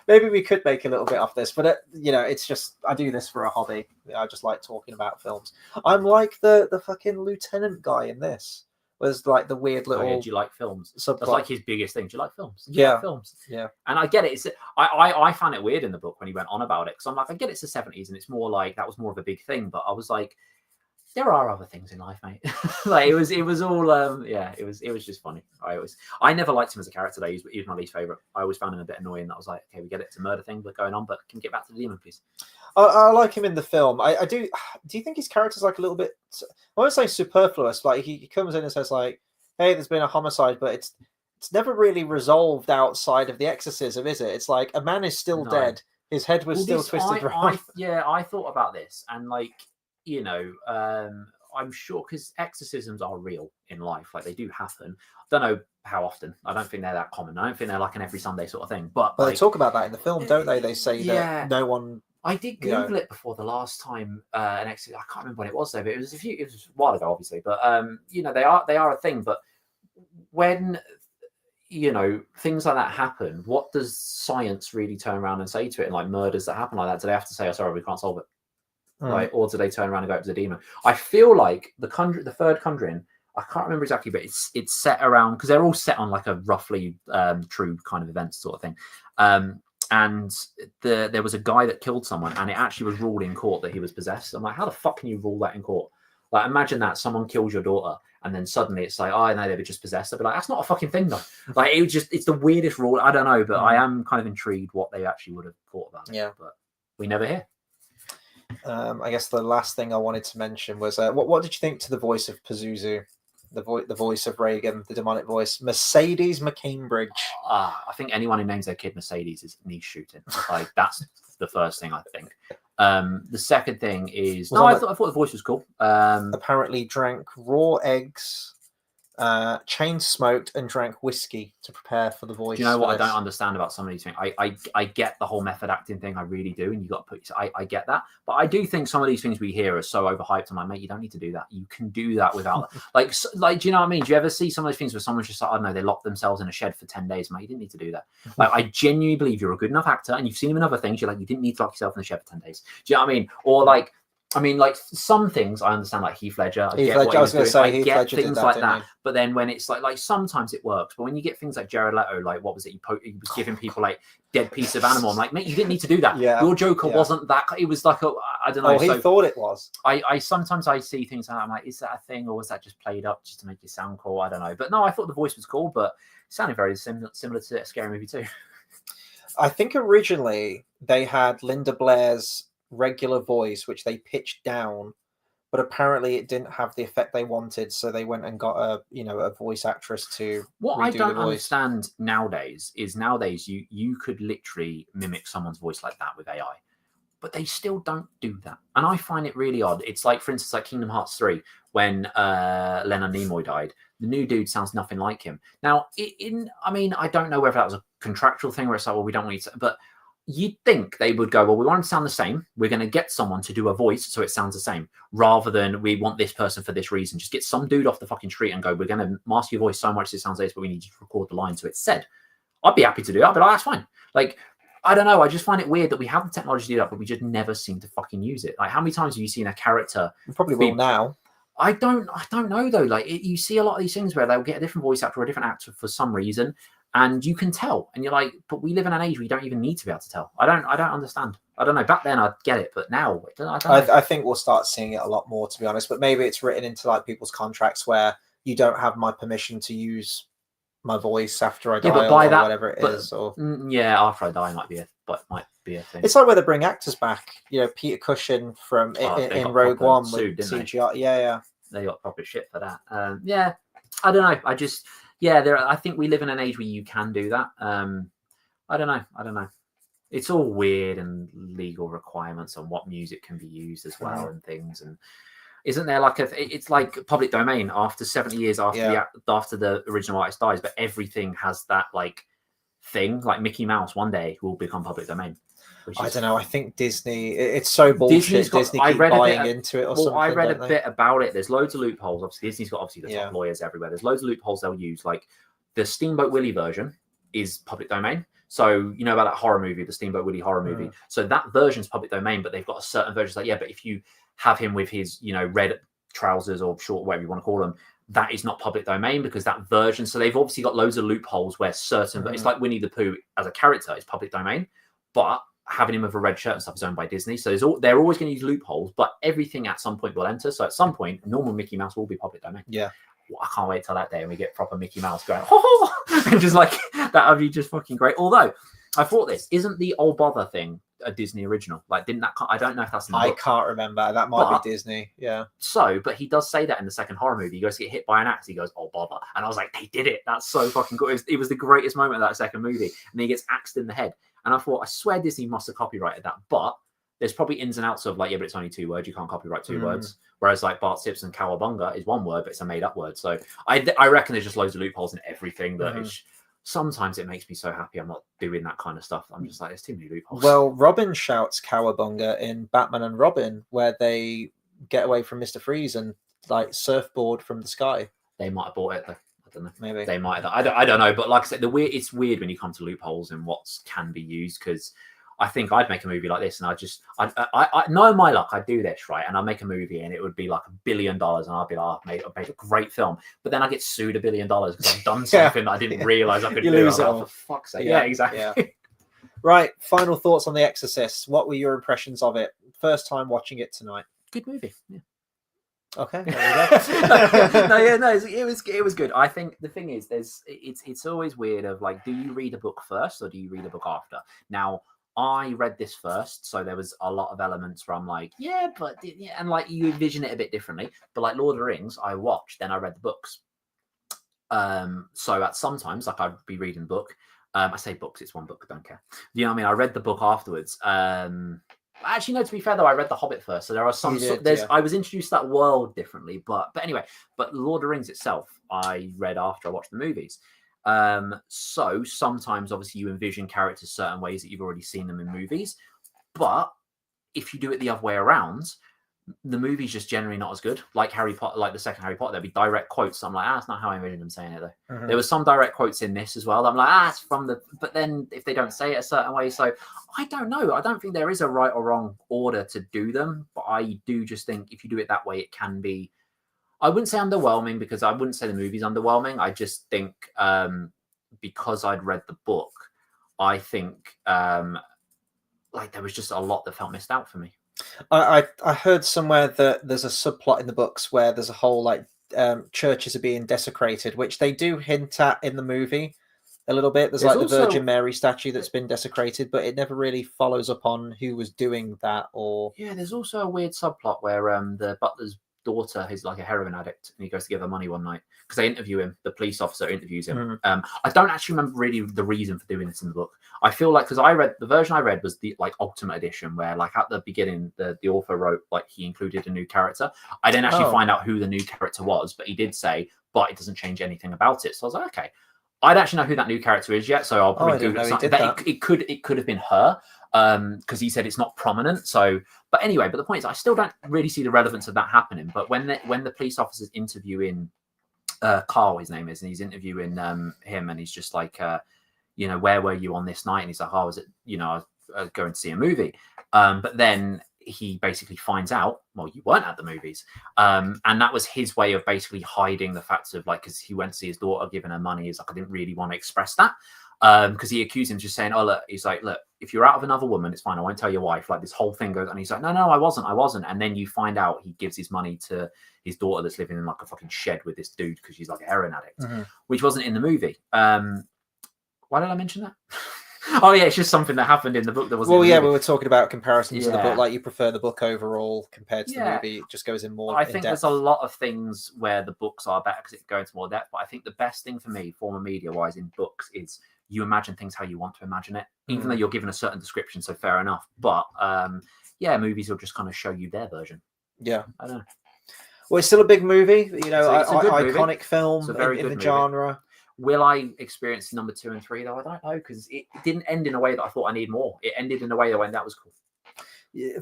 we could make a little bit off this. But you know, it's just, I do this for a hobby. I just like talking about films. I'm like the fucking lieutenant guy in this. Was like the weird little. Do you like films? That's like his biggest thing. Do you like films? Do you like films. Yeah. And I get it. I found it weird in the book when he went on about it, because I'm like, I get it's the 70s and it's more like that was more of a big thing. But I was like, there are other things in life, mate. Like it was all it was just funny. I never liked him as a character though. He was my least favorite. I always found him a bit annoying. That was like, okay, we get it, it's a murder thing but going on, but can we get back to the demon, please? I like him in the film. I do. Do you think his character's like a little bit, I won't say superfluous, like he comes in and says like, hey, there's been a homicide, but it's never really resolved outside of the exorcism, is it? It's like a man is still dead. His head was still twisted right. I thought about this, and like, you know, I'm sure, because exorcisms are real in life, like they do happen. I don't know how often. I don't think they're that common. I don't think they're like an every Sunday sort of thing. But well, they talk about that in the film, don't they? They say that no one. I did Google it before the last time an exorcism. I can't remember when it was though, but it was a while ago, obviously. But you know, they are a thing. But when, you know, things like that happen, what does science really turn around and say to it? And like murders that happen like that, do they have to say, oh, sorry, we can't solve it? Right? Or do they turn around and go, it was a demon? I feel like the third Conjuring, I can't remember exactly, but it's set around, because they're all set on like a roughly true kind of event sort of thing. And there was a guy that killed someone, and it actually was ruled in court that he was possessed. I'm like, how the fuck can you rule that in court? Like, imagine that someone kills your daughter, and then suddenly it's like, oh no, they were just possessed. I'd be like, that's not a fucking thing though. Like, it's the weirdest rule. I don't know, but I am kind of intrigued what they actually would have thought about it. Yeah, but we never hear. I guess the last thing I wanted to mention was what did you think to the voice of Pazuzu, the voice of Reagan, the demonic voice, Mercedes McCambridge? I think anyone who names their kid Mercedes is niche shooting. Like, that's the first thing I think. The second thing is I thought the voice was cool. Apparently drank raw eggs, chain smoked, and drank whiskey to prepare for the voice. Do you know what I don't understand about some of these things? I get the whole method acting thing, I really do, and you got to put. I get that, but I do think some of these things we hear are so overhyped. I'm like, mate, you don't need to do that. You can do that without like do you know what I mean? Do you ever see some of those things where someone's just like, I don't know, they lock themselves in a shed for 10 days? Mate, you didn't need to do that. Like, I genuinely believe you're a good enough actor, and you've seen him in other things. You're like, you didn't need to lock yourself in a shed for 10 days. Do you know what I mean? Or like, I mean, like some things I understand, like Heath Ledger. I get things like that. But then when it's like sometimes it works. But when you get things like Jared Leto, like what was it? He was giving people like dead piece of animal. I'm like, mate, you didn't need to do that. Yeah, your Joker wasn't that. It was like I don't know. Oh, he thought it was. I sometimes I see things and I'm like, is that a thing, or was that just played up just to make it sound cool? I don't know. But no, I thought the voice was cool, but it sounded very similar to a Scary Movie too. I think originally they had Linda Blair's regular voice, which they pitched down, but apparently it didn't have the effect they wanted, so they went and got a voice actress to what I don't understand nowadays is you could literally mimic someone's voice like that with AI, but they still don't do that, and I find it really odd. It's like, for instance, like Kingdom Hearts 3 when Leonard Nimoy died. The new dude sounds nothing like him. Now I mean, I don't know whether that was a contractual thing where it's like, well, we don't want you to, but you'd think they would go, well, we want it to sound the same. We're going to get someone to do a voice so it sounds the same, rather than we want this person for this reason. Just get some dude off the fucking street and go, we're going to mask your voice so much it sounds like this, but we need you to record the line so it's said. I'd be happy to do that, but that's fine. Like, I don't know. I just find it weird that we have the technology to do that, but we just never seem to fucking use it. Like, how many times have you seen a character? You probably will now. I don't know though. Like, you see a lot of these things where they'll get a different voice actor or a different actor for some reason, and you can tell, and you're like, but we live in an age where you don't even need to be able to tell. I don't understand. I don't know. Back then I'd get it, but now I don't know. I think we'll start seeing it a lot more, to be honest. But maybe it's written into like people's contracts where you don't have my permission to use my voice after I die, but by or that, whatever it is. Or yeah, after I die might be a thing. It's like where they bring actors back. You know, Peter Cushing from in Rogue One with CGI. Yeah. They got proper shit for that. Yeah, I don't know. I think we live in an age where you can do that. I don't know. It's all weird, and legal requirements on what music can be used as well, and things. And isn't there like it's like public domain after 70 years after the original artist dies, but everything has that like thing. Like Mickey Mouse one day will become public domain. I don't know. I think Disney, it's so bullshit. Disney keep buying into it or something. I read a bit about it. There's loads of loopholes. Obviously, Disney's got the top lawyers everywhere. There's loads of loopholes they'll use. Like the Steamboat Willie version is public domain. So you know about that horror movie, the Steamboat Willie horror movie. So that version's public domain, but they've got a certain version like, but if you have him with his, red trousers or short, whatever you want to call them, that is not public domain because that version. So they've obviously got loads of loopholes where certain, it's like Winnie the Pooh as a character is public domain, but having him with a red shirt and stuff is owned by Disney. So they're always going to use loopholes, but everything at some point will enter. So at some point, normal Mickey Mouse will be public domain. Yeah. Well, I can't wait till that day and we get proper Mickey Mouse going, and just like, that would be just fucking great. Although, I thought isn't the Old Bother thing a Disney original? Like, didn't that, I don't know if that's in the book. I can't remember. That might be Disney. Yeah. So, but he does say that in the second horror movie. He goes to get hit by an axe. He goes, "Oh, bother." And I was like, they did it. That's so fucking good. It was the greatest moment of that second movie. And then he gets axed in the head. And I thought, I swear Disney must have copyrighted that. But there's probably ins and outs of like, but it's only 2 words. You can't copyright 2 words. Whereas like Bart Simpson Cowabunga is 1 word, but it's a made up word. So I reckon there's just loads of loopholes in everything that is, sometimes it makes me so happy I'm not doing that kind of stuff. I'm just like, there's too many loopholes. Well, Robin shouts Cowabunga in Batman and Robin, where they get away from Mr. Freeze and like surfboard from the sky. They might have bought it though. I don't know. Maybe they might have. I don't know. But like I said, it's weird when you come to loopholes and what can be used, because I think I'd make a movie like this, and I know my luck. I'd do this right, and I'd make a movie, and it would be like $1 billion, and I'd be like, I've made a great film. But then I get sued $1 billion because I've done something that I didn't realize I could do. Lose it all. For fuck's sake! Yeah, exactly. Yeah. Right. Final thoughts on The Exorcist. What were your impressions of it? First time watching it tonight. Good movie. Yeah. Okay. There It was good. I think the thing is, it's always weird of like, do you read a book first or do you read a book after? Now, I read this first, so there was a lot of elements where I'm like, and like you envision it a bit differently. But like Lord of the Rings, I watched, then I read the books. So at sometimes, like I'd be reading the book. I say books, it's 1 book, I don't care. You know what I mean? I read the book afterwards. Actually, no, to be fair though, I read The Hobbit first. So there are some, I was introduced to that world differently, but anyway, but Lord of the Rings itself, I read after I watched the movies. So sometimes obviously you envision characters certain ways that you've already seen them in movies, but if you do it the other way around, the movie's just generally not as good. Like Harry Potter, like the second Harry Potter, there'd be direct quotes. I'm like, that's not how I envisioned them saying it though. There was some direct quotes in this as well. I'm like, it's from but then if they don't say it a certain way, so I don't know. I don't think there is a right or wrong order to do them, but I do just think if you do it that way, it can be, I wouldn't say underwhelming, because I wouldn't say the movie's underwhelming. I just think because I'd read the book, I think like there was just a lot that felt missed out for me. I heard somewhere that there's a subplot in the books where there's a whole like churches are being desecrated, which they do hint at in the movie a little bit. There's like also the Virgin Mary statue that's been desecrated, but it never really follows up on who was doing that. Or there's also a weird subplot where the butler's daughter is like a heroin addict, and he goes to give her money one night because they interview him. The police officer interviews him. I don't actually remember really the reason for doing this in the book. I feel like, because the version I read was the like ultimate edition, where like at the beginning the author wrote like he included a new character. I didn't actually find out who the new character was, but he did say, but it doesn't change anything about it. So I was like, okay. I don't actually know who that new character is yet, so I'll probably didn't Google know he something. did But that. it could have been her, because he said it's not prominent. So, but anyway, but the point is, I still don't really see the relevance of that happening. But when the police officer's interviewing Carl, his name is, and he's interviewing him, and he's just like, you know, where were you on this night? And he's like, oh, I was at, you know, I was going to see a movie. But then he basically finds out, well, you weren't at the movies. And that was his way of basically hiding the fact of, like, because he went to see his daughter, giving her money. He's like, I didn't really want to express that. Because he accused him just saying, oh, look, he's like, look, if you're out of another woman, it's fine. I won't tell your wife. Like, this whole thing goes, and he's like, no, I wasn't. And then you find out he gives his money to his daughter that's living in like a fucking shed with this dude because she's like a heroin addict, which wasn't in the movie. Why did I mention that? Oh yeah, it's just something that happened in the book that was. Well, yeah, we were talking about comparisons to the book. Yeah. Like, you prefer the book overall compared to the movie. It just goes in more. I think there's a lot of things where the books are better because it goes into more depth. But I think the best thing for me, form of media-wise, in books is you imagine things how you want to imagine it, even though you're given a certain description. So fair enough. But yeah, movies will just kind of show you their version. Yeah, I don't know. Well, it's still a big movie. You know, It's a good iconic film in the genre. Will I experience number 2 and 3 though? I don't know, because it didn't end in a way that I thought I need more. It ended in a way that went, that was cool.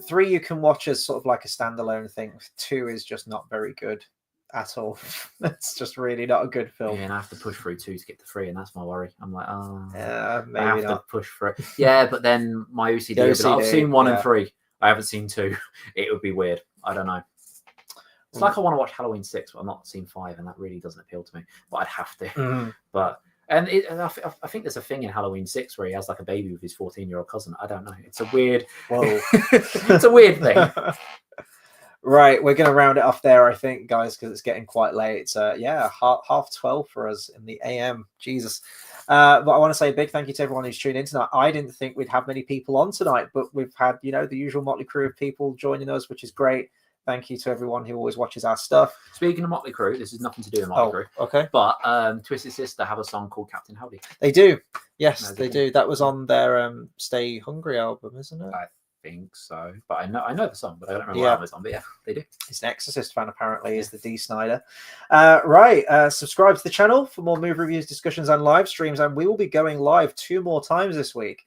3 you can watch as sort of like a standalone thing. 2 is just not very good at all. It's just really not a good film. Yeah, and I have to push through 2 to get to 3, and that's my worry. I'm like, oh, maybe I have to push through. Yeah, but then my OCD. I've seen 1 and 3. I haven't seen 2. It would be weird. I don't know. It's like I want to watch Halloween 6, but I've not seen 5, and that really doesn't appeal to me. But I'd have to. But and I think there's a thing in Halloween 6 where he has like a baby with his 14-year-old cousin. I don't know. It's a weird. Whoa. It's a weird thing. Right, we're going to round it off there, I think, guys, because it's getting quite late. It's half 12 for us in the AM. Jesus. But I want to say a big thank you to everyone who's tuned in tonight. I didn't think we'd have many people on tonight, but we've had, you know, the usual motley crew of people joining us, which is great. Thank you to everyone who always watches our stuff. Speaking of Motley Crue, this is nothing to do with Motley Crue. Okay. But Twisted Sister have a song called Captain Howdy. They do. Yes, they do. That was on their Stay Hungry album, isn't it? I think so. But I know the song, but I don't remember what album it's on. But yeah, they do. He's an Exorcist fan, apparently, is the D. Snyder. Right. Subscribe to the channel for more movie reviews, discussions, and live streams. And we will be going live 2 more times this week.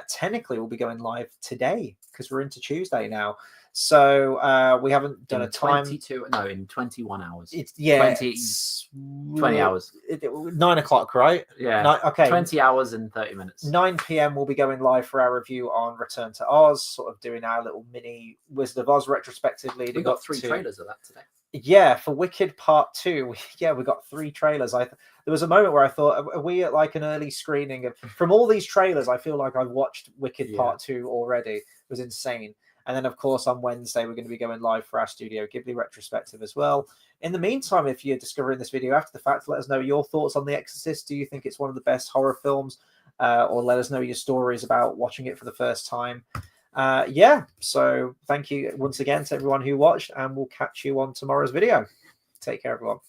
Technically, we'll be going live today because we're into Tuesday now. So we haven't done a time. In 21 hours. It's 20 hours. 9 o'clock, right? Yeah. Okay. 20 hours and 30 minutes. 9 p.m. we'll be going live for our review on Return to Oz, sort of doing our little mini Wizard of Oz retrospective leading. We got 3 trailers of that today. Yeah, for Wicked Part 2. We got 3 trailers. There was a moment where I thought, are we at like an early screening of, from all these trailers? I feel like I've watched Wicked Part 2 already. It was insane. And then, of course, on Wednesday, we're going to be going live for our Studio Ghibli retrospective as well. In the meantime, if you're discovering this video after the fact, let us know your thoughts on The Exorcist. Do you think it's one of the best horror films? Or let us know your stories about watching it for the first time. So thank you once again to everyone who watched, and we'll catch you on tomorrow's video. Take care, everyone.